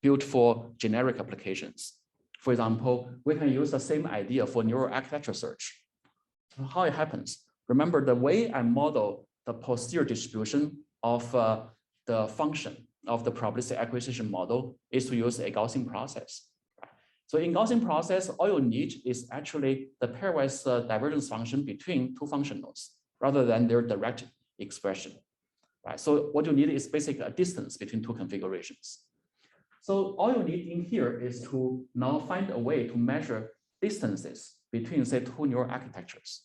built for generic applications. For example, we can use the same idea for neural architecture search. How it happens? Remember, the way I model the posterior distribution of the function of the probabilistic acquisition model is to use a Gaussian process. So in Gaussian process, all you need is actually the pairwise divergence function between 2 functionals rather than their direct expression. Right? So what you need is basically a distance between 2 configurations. So all you need in here is to now find a way to measure distances between, say, 2 neural architectures.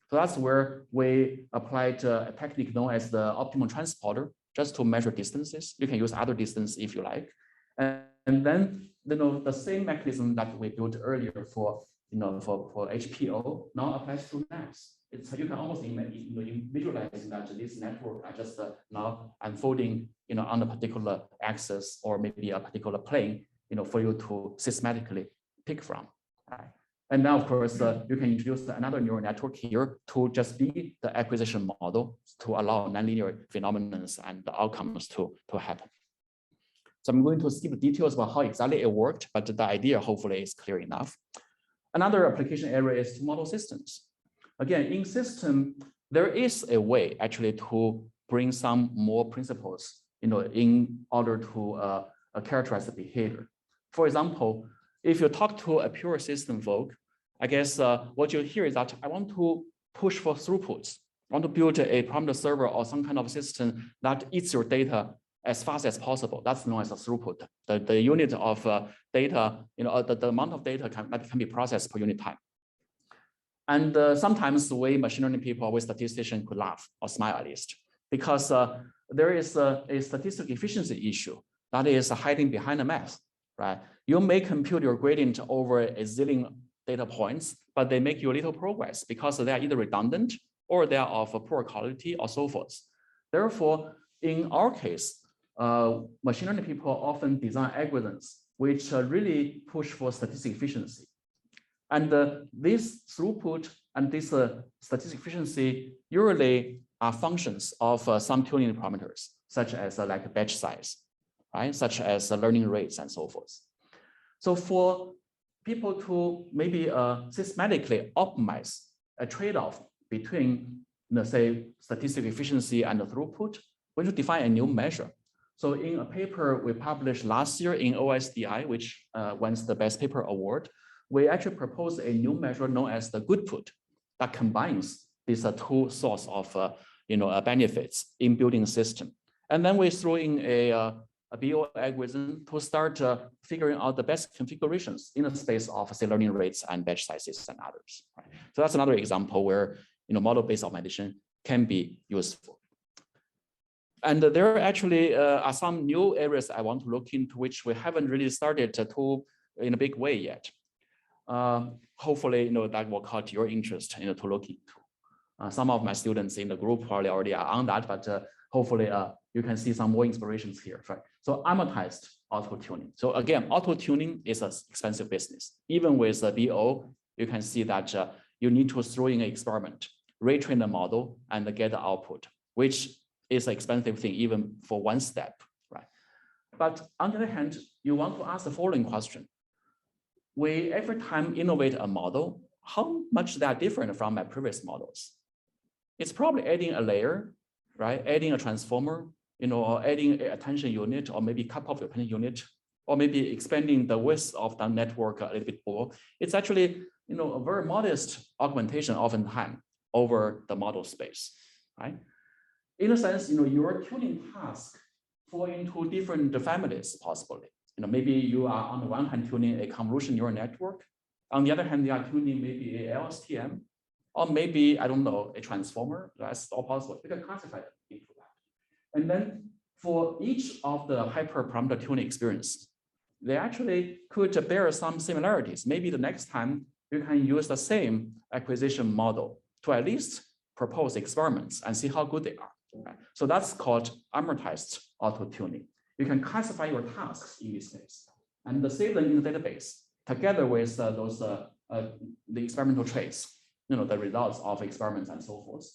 So that's where we applied a technique known as the optimal transporter, just to measure distances. You can use other distance if you like. And then the same mechanism that we built earlier for HPO now applies to maps. You can almost visualize that this network are just now unfolding on a particular axis or maybe a particular plane for you to systematically pick from. Right? And now, of course, you can introduce another neural network here to just be the acquisition model to allow nonlinear phenomena and the outcomes to happen. So I'm going to skip the details about how exactly it worked, but the idea hopefully is clear enough. Another application area is to model systems. Again, in system, there is a way actually to bring some more principles, in order to characterize the behavior. For example, if you talk to a pure system folk, I guess what you hear is that I want to push for throughputs. I want to build a parameter server or some kind of system that eats your data as fast as possible. That's known as a throughput. The unit of data, the amount of data that can be processed per unit time. And sometimes the way machine learning people with statisticians could laugh or smile at least, because there is a statistical efficiency issue that is hiding behind the math, right? You may compute your gradient over a zillion data points, but they make you little progress because they are either redundant or they are of a poor quality or so forth. Therefore, in our case, machine learning people often design algorithms which really push for statistical efficiency. And this throughput and this statistical efficiency usually are functions of some tuning parameters, such as like batch size, right? Such as learning rates and so forth. So for people to maybe systematically optimize a trade-off between, let's say, statistical efficiency and the throughput, we need to define a new measure. So in a paper we published last year in OSDI, which won the Best Paper Award, we actually proposed a new measure known as the goodput that combines these two sources of benefits in building a system. And then we threw in a BO algorithm to start figuring out the best configurations in the space of, say, learning rates and batch sizes and others. Right? So that's another example where model-based optimization can be useful. And there actually are some new areas I want to look into, which we haven't really started to in a big way yet. Hopefully, that will catch your interest, to look into. Some of my students in the group probably already are on that, but hopefully you can see some more inspirations here. Right? So amortized auto-tuning. So again, auto-tuning is an expensive business. Even with the BO, you can see that you need to throw in an experiment, retrain the model, and get the output, which is an expensive thing even for one step. Right? But on the other hand, you want to ask the following question. We every time innovate a model, how much they are different from my previous models? It's probably adding a layer, right? Adding a transformer, or adding an attention unit, or maybe a couple of attention unit, or maybe expanding the width of the network a little bit more. It's actually, a very modest augmentation oftentimes over the model space, right? In a sense, your tuning task fall into different families possibly. Maybe you are on the one hand tuning a convolution neural network. On the other hand, you are tuning maybe a LSTM, or maybe, I don't know, a transformer. That's all possible. You can classify them into that. And then for each of the hyperparameter tuning experience, they actually could bear some similarities. Maybe the next time you can use the same acquisition model to at least propose experiments and see how good they are. Right? So that's called amortized auto-tuning. You can classify your tasks in this case and save them in the database together with the experimental traits, the results of experiments and so forth.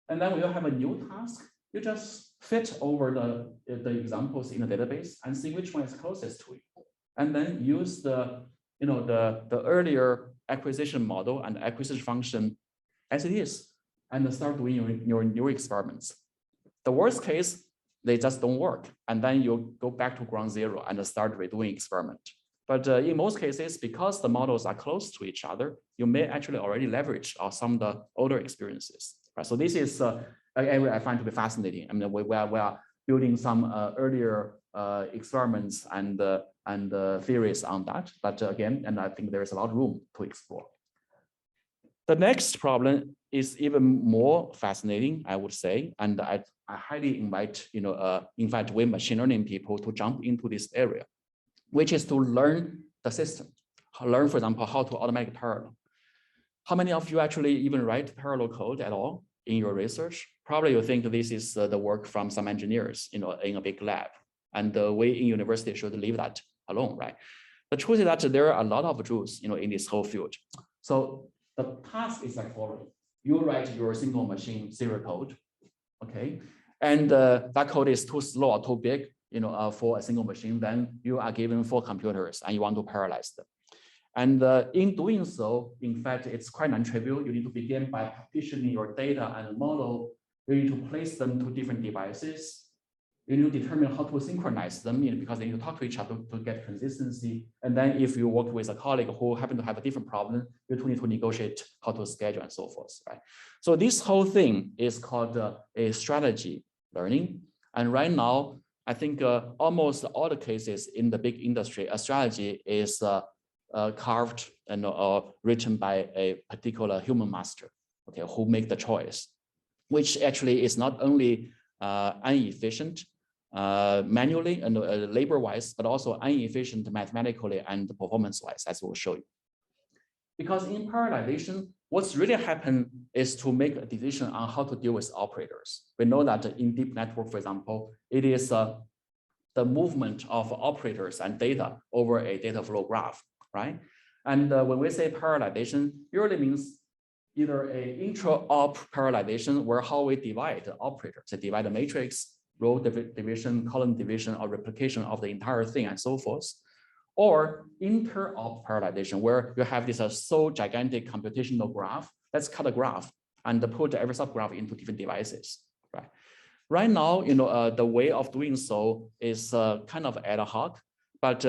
And then when you have a new task, you just fit over the examples in the database and see which one is closest to it. And then use the earlier acquisition model and acquisition function as it is and start doing your new experiments. The worst case, they just don't work. And then you go back to ground zero and start redoing experiment. But in most cases, because the models are close to each other, you may actually already leverage some of the older experiences. Right? So this is an area I find to be fascinating. I mean, we are building some earlier experiments and theories on that. But again, and I think there is a lot of room to explore. The next problem is even more fascinating, I would say, and I highly invite, in fact, we machine learning people to jump into this area, which is to learn the system. Learn, for example, how to automatically parallel. How many of you actually even write parallel code at all in your research? Probably you think this is the work from some engineers, in a big lab, and we in university should leave that alone, right? The truth is that there are a lot of Jews, in this whole field. So the task is like following. You write your single machine serial code, okay? And that code is too slow or too big, for a single machine. Then you are given 4 computers and you want to parallelize them. And in doing so, in fact, it's quite non-trivial. You need to begin by partitioning your data and model. You need to place them to different devices. You need to determine how to synchronize them, because they need to talk to each other to get consistency. And then if you work with a colleague who happen to have a different problem, you need to negotiate how to schedule and so forth, right? So this whole thing is called a strategy learning. And right now, I think almost all the cases in the big industry, a strategy is carved and written by a particular human master, okay, who make the choice, which actually is not only inefficient manually and labor-wise, but also inefficient mathematically and performance-wise, as we'll show you. Because in parallelization, what's really happened is to make a decision on how to deal with operators. We know that in deep network, for example, it is the movement of operators and data over a data flow graph, right? And when we say parallelization, it really means either a intra-op parallelization, where how we divide the operators, so divide the matrix, row division, column division, or replication of the entire thing and so forth. or inter-op parallelization, where you have this so gigantic computational graph. Let's cut a graph and put every subgraph into different devices, right? Right now, the way of doing so is kind of ad hoc, but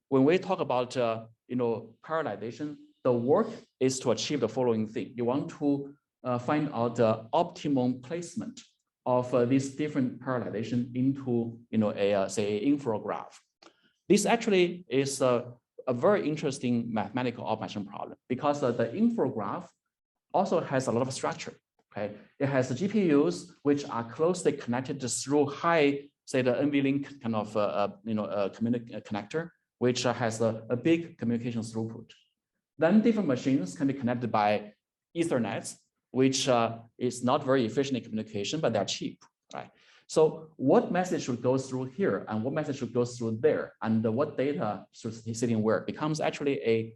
when we talk about parallelization, the work is to achieve the following thing. You want to find out the optimum placement of these different parallelization into say infograph. This actually is a very interesting mathematical optimization problem, because the infograph also has a lot of structure. Okay, it has the GPUs which are closely connected through high, say the NVLink kind of connector, which has a big communication throughput. Then different machines can be connected by Ethernet, which is not very efficient in communication, but they're cheap, right? So what message should go through here and what message should go through there and what data should sit in where becomes actually a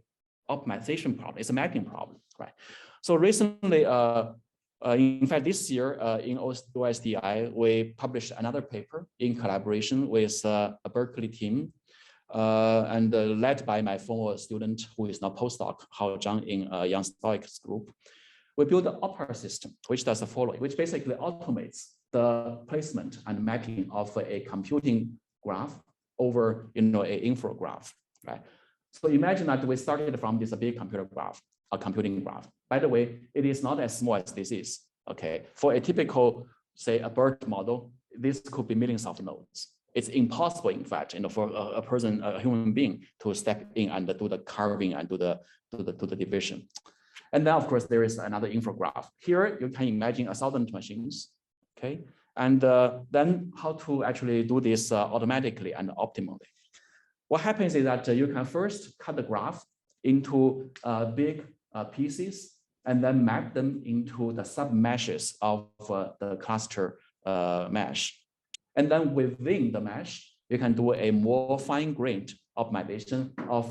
optimization problem. It's a mapping problem, right? So recently, in fact, this year in OSDI, we published another paper in collaboration with a Berkeley team and led by my former student who is now postdoc, Hao Zhang in Young Stoics group. We built an opera system, which does the following, which basically automates the placement and mapping of a computing graph over a infograph, right? So imagine that we started from this big computer graph, a computing graph. By the way, it is not as small as this is, okay? For a typical, say, a BERT model, this could be millions of nodes. It's impossible, in fact, for a person, a human being, to step in and do the carving and do the division. And then, of course, there is another infograph. Here, you can imagine 1,000 machines, okay? And then how to actually do this automatically and optimally. What happens is that you can first cut the graph into big pieces and then map them into the sub-meshes of the cluster mesh. And then within the mesh, you can do a more fine-grained optimization of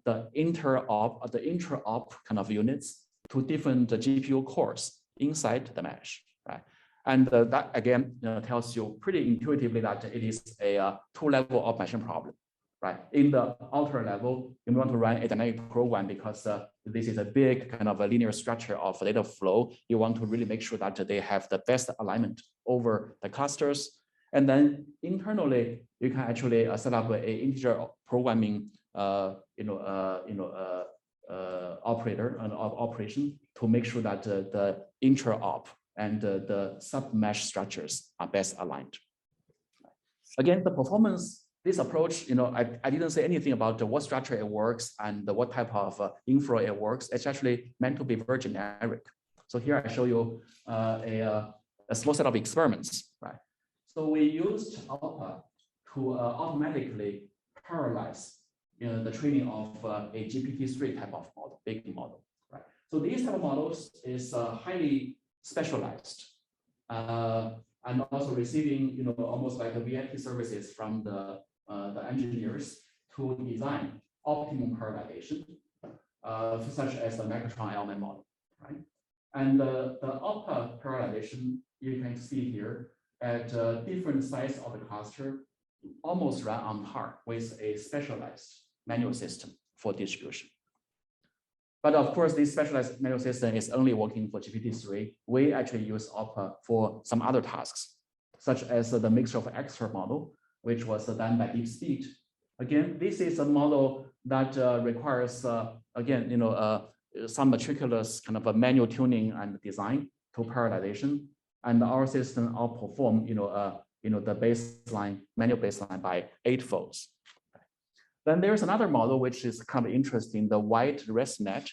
the intra-op kind of units to different GPU cores inside the mesh, right? And that again tells you pretty intuitively that it is a two-level optimization problem, right? In the outer level, you want to run a dynamic program because this is a big kind of a linear structure of data flow. You want to really make sure that they have the best alignment over the clusters. And then internally, you can actually set up an integer programming operator and operation to make sure that the intra-op and the sub-mesh structures are best aligned. Again, the performance, this approach, I didn't say anything about what structure it works and what type of infra it works. It's actually meant to be very generic. So here I show you a small set of experiments, right? So we used alpha to automatically parallelize the training of a GPT-3 type of model, big model, right? So these type of models is highly specialized and also receiving, almost like a VIP services from the engineers to design optimum parallelization, such as the Megatron element model, right? And the alpha parallelization you can see here at different size of the cluster almost run on par with a specialized manual system for distribution. But of course, this specialized manual system is only working for GPT-3. We actually use alpha for some other tasks, such as the mixture of expert model, which was done by DeepSpeed. Again, this is a model that requires, some meticulous kind of a manual tuning and design to parallelization. And our system outperform, the baseline, manual baseline by 8-folds. Then there's another model which is kind of interesting, the wide ResNet.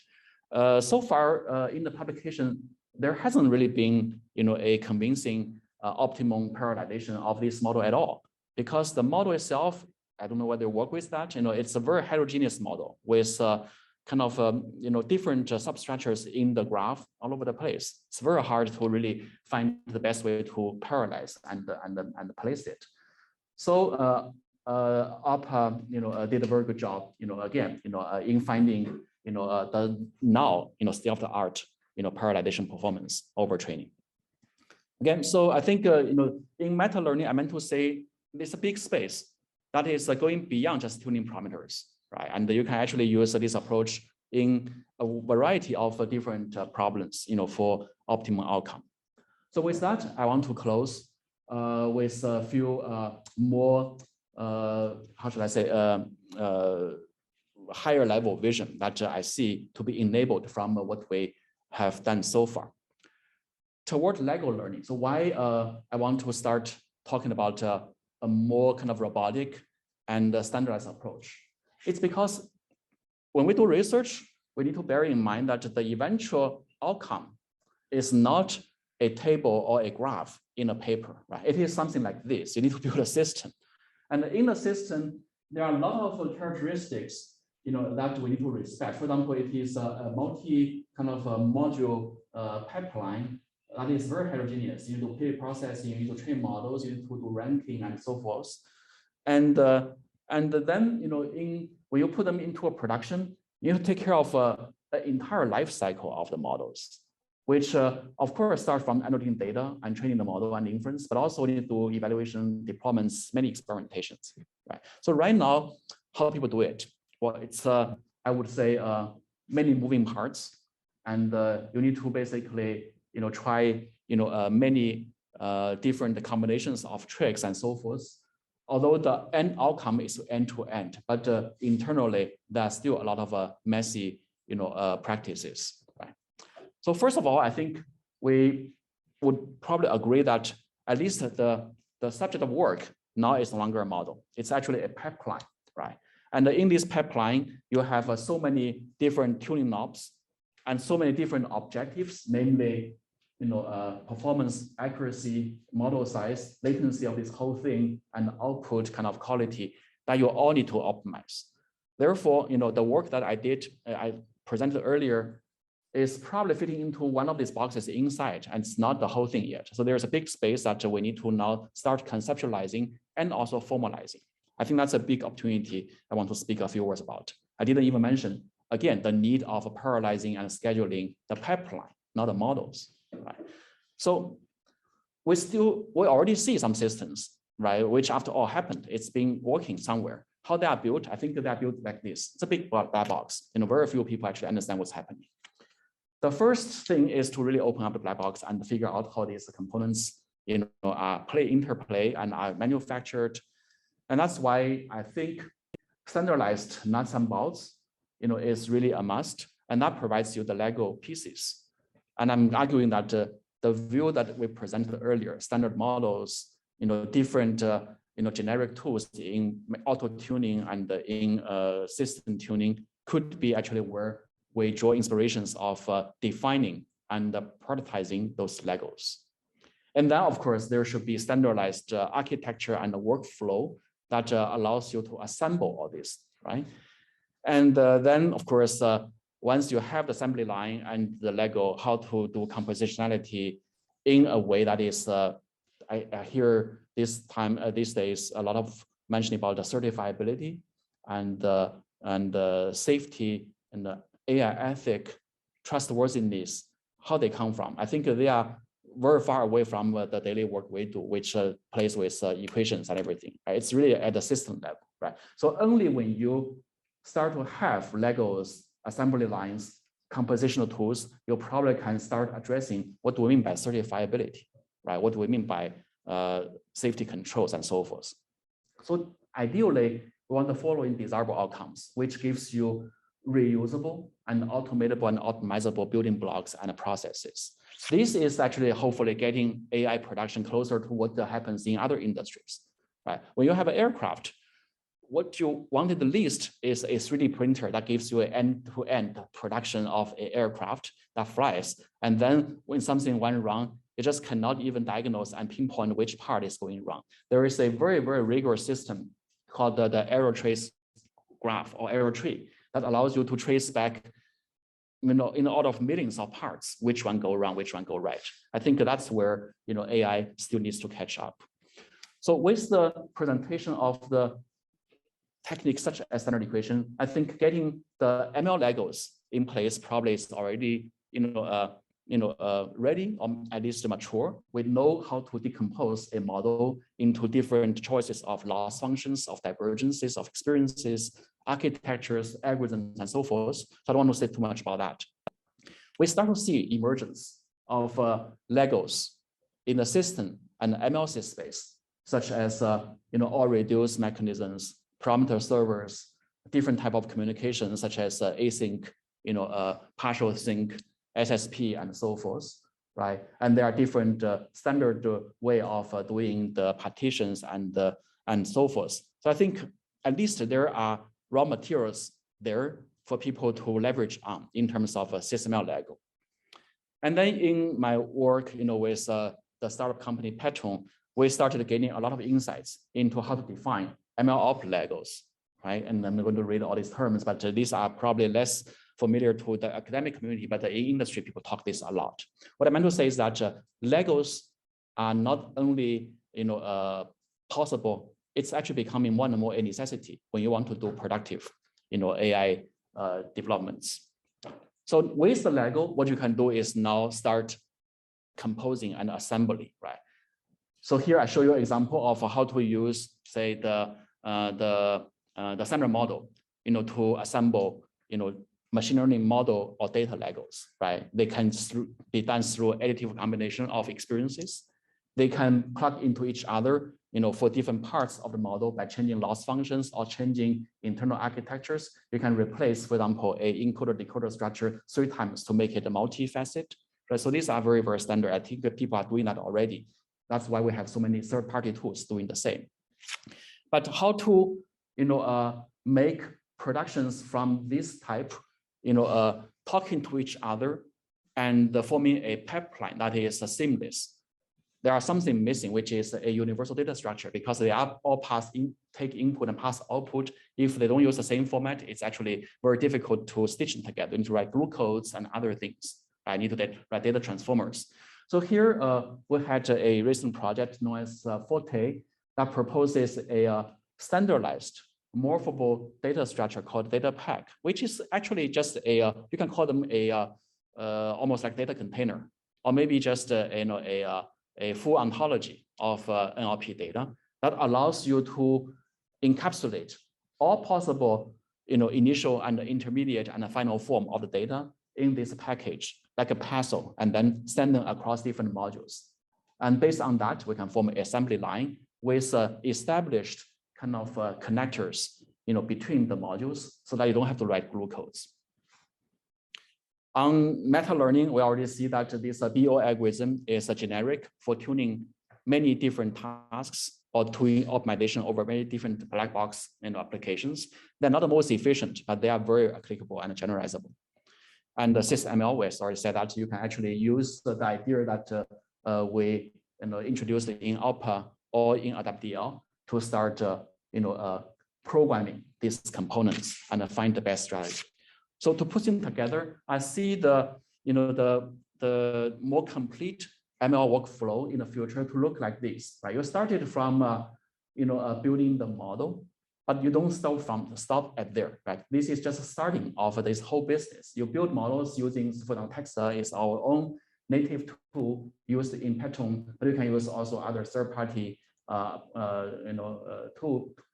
So far in the publication, there hasn't really been, a convincing optimum parallelization of this model at all, because the model itself, I don't know whether they work with that. It's a very heterogeneous model with kind of different substructures in the graph all over the place. It's very hard to really find the best way to parallelize and place it. So APA did a very good job, in finding the now state-of-the-art parallelization performance over training. Again, so I think in meta learning, I meant to say it's a big space that is going beyond just tuning parameters. right? And you can actually use this approach in a variety of different problems, for optimal outcome. So with that, I want to close with a few more, how should I say, higher level vision that I see to be enabled from what we have done so far. Toward Lego learning. So why I want to start talking about a more kind of robotic and standardized approach. It's because when we do research, we need to bear in mind that the eventual outcome is not a table or a graph in a paper, right? It is something like this. You need to build a system. And in the system, there are a lot of characteristics, that we need to respect. For example, it is a multi kind of a module pipeline that is very heterogeneous. You need to pre-processing, you need to train models, you need to do ranking and so forth. And then, when you put them into a production, you need to take care of the entire life cycle of the models, which of course start from analyzing data and training the model and inference, but also need to do evaluation, deployments, many experimentations, right? So right now, how people do it? Well, it's I would say many moving parts, and you need to basically try many different combinations of tricks and so forth. Although the end outcome is end to end, but internally there's still a lot of messy practices. Right. So first of all, I think we would probably agree that at least the subject of work now is no longer a model. It's actually a pipeline, right? And in this pipeline, you have so many different tuning knobs and so many different objectives, namely, performance, accuracy, model size, latency of this whole thing, and output kind of quality that you all need to optimize. Therefore, the work that I presented earlier is probably fitting into one of these boxes inside, and it's not the whole thing yet. So there's a big space that we need to now start conceptualizing and also formalizing. I think that's a big opportunity I want to speak a few words about. I didn't even mention, again, the need of parallelizing and scheduling the pipeline, not the models, right? So we already see some systems, right, which after all happened, it's been working somewhere. How they are built, I think they are built like this. It's a big black box. Very few people actually understand what's happening. The first thing is to really open up the black box and figure out how these components, interplay and are manufactured. And that's why I think standardized nuts and bolts, is really a must, and that provides you the Lego pieces. And I'm arguing that the view that we presented earlier, standard models, different, generic tools in auto-tuning and in system tuning could be actually where we draw inspirations of defining and prioritizing those Legos. And then, of course, there should be standardized architecture and the workflow that allows you to assemble all this, right? And then, of course, once you have the assembly line and the Lego, how to do compositionality in a way that is, I hear these days, a lot of mentioning about the certifiability and safety and the AI ethic, trustworthiness, how they come from. I think they are very far away from the daily work we do, which plays with equations and everything. Right? It's really at the system level, right? So only when you start to have Legos, assembly lines, compositional tools, you probably can start addressing what do we mean by certifiability, right? What do we mean by safety controls and so forth. So ideally, we want the following desirable outcomes, which gives you reusable and automatable and optimizable building blocks and processes. This is actually hopefully getting AI production closer to what happens in other industries, right? When you have an aircraft, what you wanted the least is a 3D printer that gives you an end-to-end production of an aircraft that flies. And then when something went wrong, it just cannot even diagnose and pinpoint which part is going wrong. There is a very, very rigorous system called the error trace graph or error tree that allows you to trace back, in the order of millions of parts, which one go wrong, which one go right. I think that's where AI still needs to catch up. So with the presentation of the techniques such as standard equation, I think getting the ML Legos in place probably is already ready or at least mature. We know how to decompose a model into different choices of loss functions, of divergences, of experiences, architectures, algorithms, and so forth. So I don't want to say too much about that. We start to see emergence of Legos in the system and MLC space, such as all reduced mechanisms, parameter servers, different type of communication, such as async, partial sync, SSP, and so forth, right? And there are different standard way of doing the partitions and so forth. So I think at least there are raw materials there for people to leverage on in terms of CSML Lego. And then in my work, with the startup company Petron, we started gaining a lot of insights into how to define MLOps Legos, right? And I'm not going to read all these terms, but these are probably less familiar to the academic community, but in industry, people talk this a lot. What I meant to say is that Legos are not only possible, it's actually becoming more and more a necessity when you want to do productive AI developments. So with the Lego, what you can do is now start composing and assembly, right? So here I show you an example of how to use, say, the standard model, to assemble, machine learning model or data Legos, right? They can be done through additive combination of experiences. They can plug into each other, for different parts of the model by changing loss functions or changing internal architectures. You can replace, for example, a encoder-decoder structure 3 times to make it a multi-facet. Right? So these are very, very standard. I think that people are doing that already. That's why we have so many third-party tools doing the same. But how to, make productions from this type, talking to each other and forming a pipeline that is seamless. There are something missing, which is a universal data structure, because they are all take input and pass output. If they don't use the same format, it's actually very difficult to stitch them together. You need to write glue codes and other things. I need to write data transformers. So here we had a recent project known as Forte that proposes a standardized morphable data structure called data pack, which is actually just you can call them almost like data container, or maybe just a full ontology of NLP data that allows you to encapsulate all possible, initial and intermediate and final form of the data in this package, like a puzzle, and then send them across different modules. And based on that, we can form an assembly line with established kind of connectors, between the modules, so that you don't have to write glue codes. On meta learning, we already see that this BO algorithm is a generic for tuning many different tasks or doing optimization over many different black box applications. They're not the most efficient, but they are very applicable and generalizable. And the SysML, we already said that you can actually use the idea that we introduced in ALPA or in AdaptDL to start programming these components and find the best strategy. So to put them together, I see the more complete ML workflow in the future to look like this. Right? You started from building the model, but you don't stop at there. Right? This is just starting of this whole business. You build models using, for example, Texa is our own native tool used in Petron, but you can use also other third-party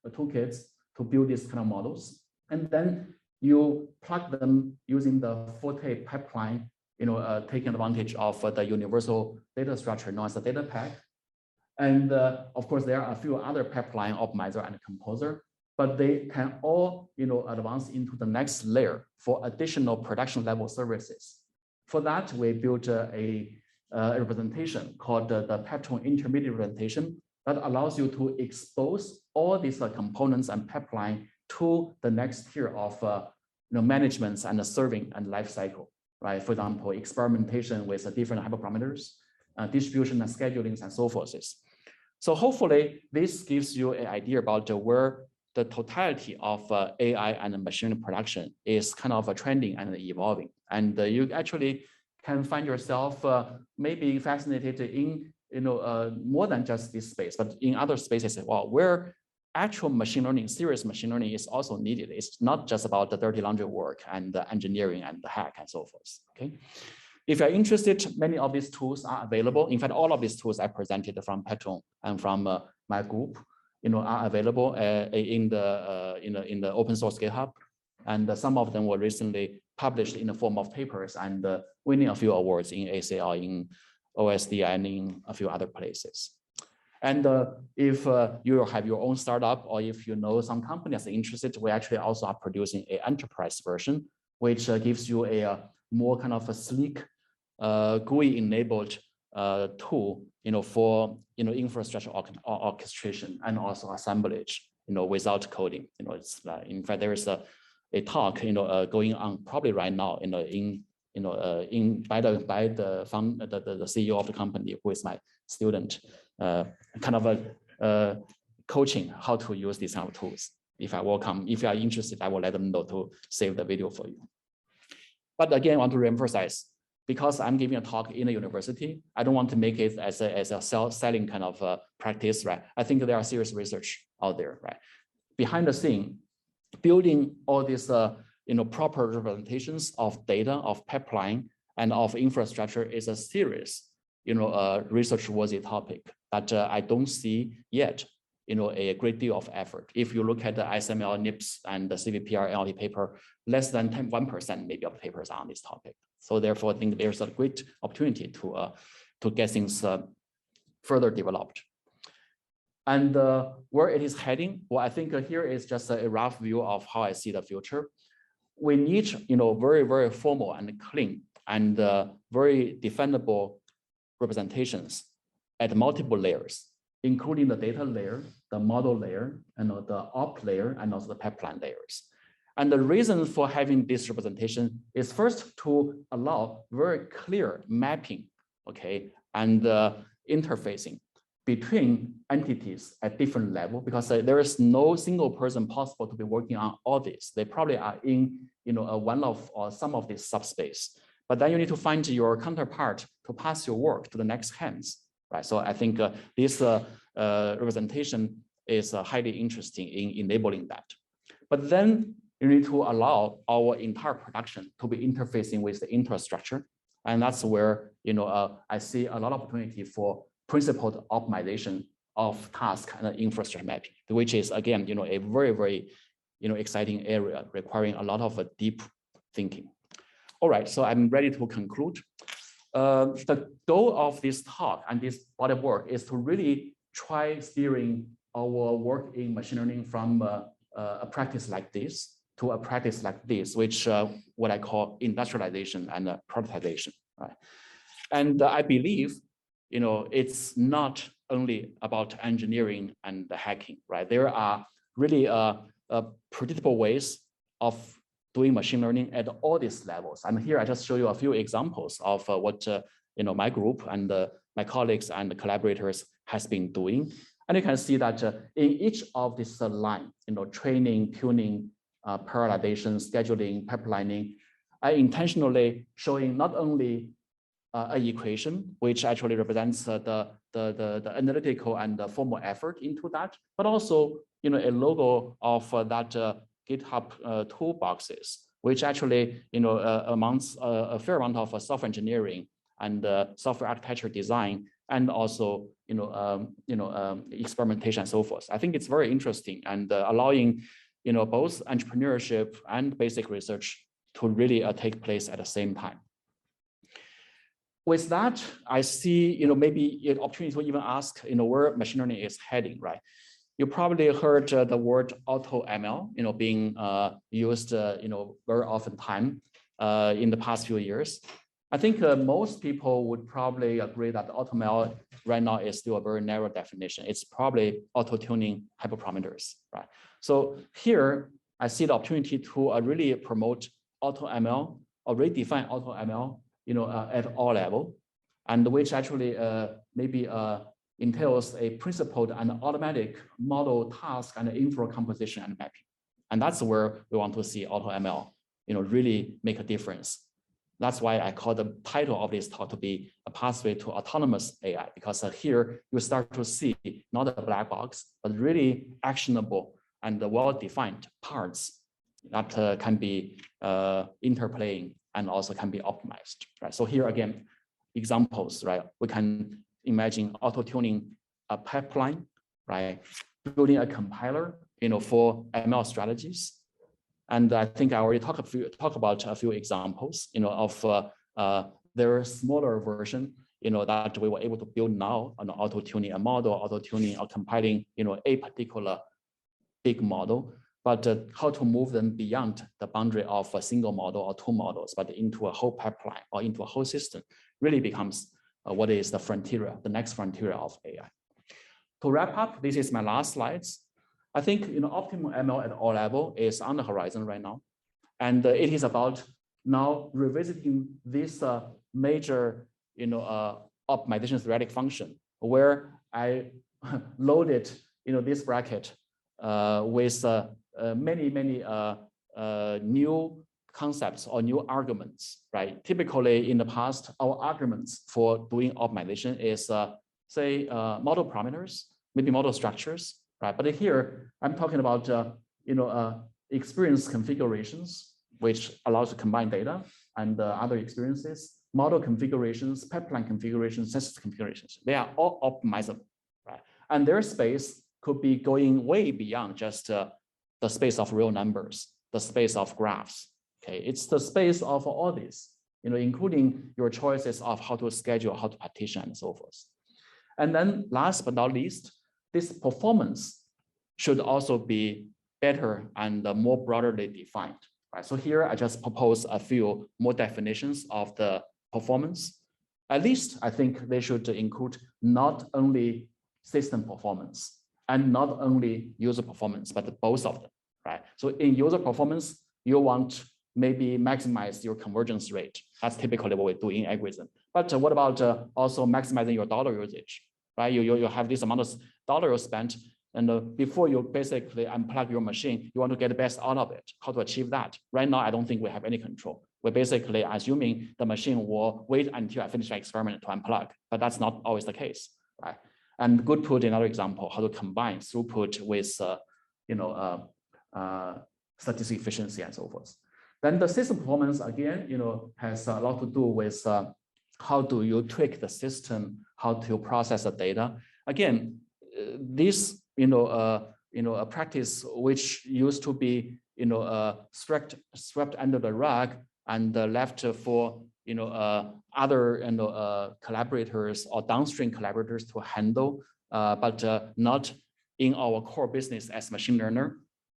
toolkits to build these kind of models, and then you plug them using the Forte pipeline, taking advantage of the universal data structure known as the data pack. And of course, there are a few other pipeline optimizer and composer, but they can all advance into the next layer for additional production level services. For that, we built a representation called the Petron intermediate representation that allows you to expose all these components and pipeline to the next tier of managements and serving and life cycle, right? For example, experimentation with different hyperparameters, distribution and schedulings and so forth. So hopefully this gives you an idea about where the totality of AI and machine production is kind of trending and evolving. And you actually can find yourself maybe fascinated in more than just this space, but in other spaces as well, where actual machine learning, serious machine learning is also needed. It's not just about the dirty laundry work and the engineering and the hack and so forth, okay? if you're interested, many of these tools are available. In fact, all of these tools I presented from Petron and from my group, are available in the open source GitHub, and some of them were recently published in the form of papers and winning a few awards in ACL, in OSD, and in a few other places. And if you have your own startup, or if you know some companies are interested, we actually also are producing an enterprise version, which gives you a more kind of a sleek GUI-enabled tool, for infrastructure orchestration and also assemblage, without coding. It's in fact there is a talk, going on probably right now, by the CEO of the company, who is my student, kind of a coaching how to use these kind of tools. If you are interested, I will let them know to save the video for you. But again, I want to reemphasize, because I'm giving a talk in a university, I don't want to make it as a selling kind of practice, right? I think there are serious research out there, right? Behind the scene, building all these proper representations of data, of pipeline, and of infrastructure is a serious research-worthy topic that I don't see yet a great deal of effort. If you look at the XML, NIPS, and the CVPR NLP paper, less than 1% maybe of papers on this topic. So therefore, I think there's a great opportunity to get things further developed. And where it is heading, well, I think here is just a rough view of how I see the future. We need, very, very formal and clean and very defendable representations at multiple layers, including the data layer, the model layer, and the op layer, and also the pipeline layers. And the reason for having this representation is first to allow very clear mapping, okay, and interfacing between entities at different level, because there is no single person possible to be working on all this. They probably are in, one of or some of this subspace. But then you need to find your counterpart to pass your work to the next hands, right? So I think this representation is highly interesting in enabling that. But then you need to allow our entire production to be interfacing with the infrastructure. And that's where, I see a lot of opportunity for principled optimization of task and infrastructure mapping, which is, again, a very, very, exciting area requiring a lot of deep thinking. All right, so I'm ready to conclude. The goal of this talk and this body of work is to really try steering our work in machine learning from a practice like this to a practice like this, which what I call industrialization and productization. Right? And I believe, it's not only about engineering and the hacking, right? There are really predictable ways of doing machine learning at all these levels. And here I just show you a few examples of what my group and my colleagues and collaborators has been doing. And you can see that in each of these line, training, tuning, parallelization, scheduling, pipelining, I intentionally showing not only an equation, which actually represents the analytical and the formal effort into that, but also a logo of that GitHub toolboxes, which actually amounts a fair amount of software engineering and software architecture design, and also experimentation and so forth. I think it's very interesting and allowing both entrepreneurship and basic research to really take place at the same time. With that, I see maybe an opportunity to even ask where machine learning is heading, right? You probably heard the word AutoML being used very often in the past few years. I think most people would probably agree that AutoML right now is still a very narrow definition. It's probably auto-tuning hyperparameters, right? So here I see the opportunity to really promote AutoML or redefine AutoML at all level, and which actually maybe entails a principled and automatic model, task, and info composition and mapping. And that's where we want to see AutoML really make a difference. That's why I call the title of this talk to be a pathway to autonomous AI, because here you start to see not a black box, but really actionable and well-defined parts that can be interplaying and also can be optimized, right? So here again, examples, right? We can imagine auto-tuning a pipeline, right? Building a compiler, for ML strategies. And I think I already talk about a few examples, of their smaller version, that we were able to build now on auto-tuning a model, auto-tuning or compiling, a particular big model, but how to move them beyond the boundary of a single model or two models, but into a whole pipeline or into a whole system really becomes what is the next frontier of AI. To wrap up, this is my last slides. I think optimal ML at all level is on the horizon right now, and it is about now revisiting this major optimization theoretic function where I loaded this bracket with many new concepts or new arguments, right? Typically in the past, our arguments for doing optimization is say model parameters, maybe model structures, right? But here I'm talking about experience configurations, which allows to combine data and other experiences, model configurations, pipeline configurations, system configurations. They are all optimizable, right? And their space could be going way beyond just the space of real numbers, the space of graphs. Okay, it's the space of all this, including your choices of how to schedule, how to partition, and so forth. And then last but not least, this performance should also be better and more broadly defined, right? So here I just propose a few more definitions of the performance. At least I think they should include not only system performance and not only user performance, but both of them, right? So in user performance, you want maybe maximize your convergence rate. That's typically what we do in algorithm. But what about also maximizing your dollar usage, right? You have this amount of dollar you spent, and before you basically unplug your machine, you want to get the best out of it. How to achieve that? Right now, I don't think we have any control. We're basically assuming the machine will wait until I finish my experiment to unplug, but that's not always the case, right? And good put another example, how to combine throughput with statistical efficiency and so forth. Then the system performance again, has a lot to do with how do you tweak the system, how to process the data. Again, this a practice which used to be swept under the rug and left for other collaborators or downstream collaborators to handle, but not in our core business as machine learner,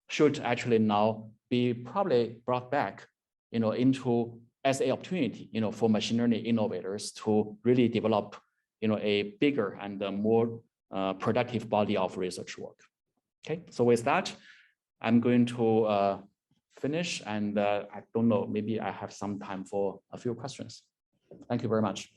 should actually now be probably brought back into as an opportunity for machine learning innovators to really develop a bigger and more productive body of research work. Okay, so with that, I'm going to finish, and I don't know, maybe I have some time for a few questions. Thank you very much.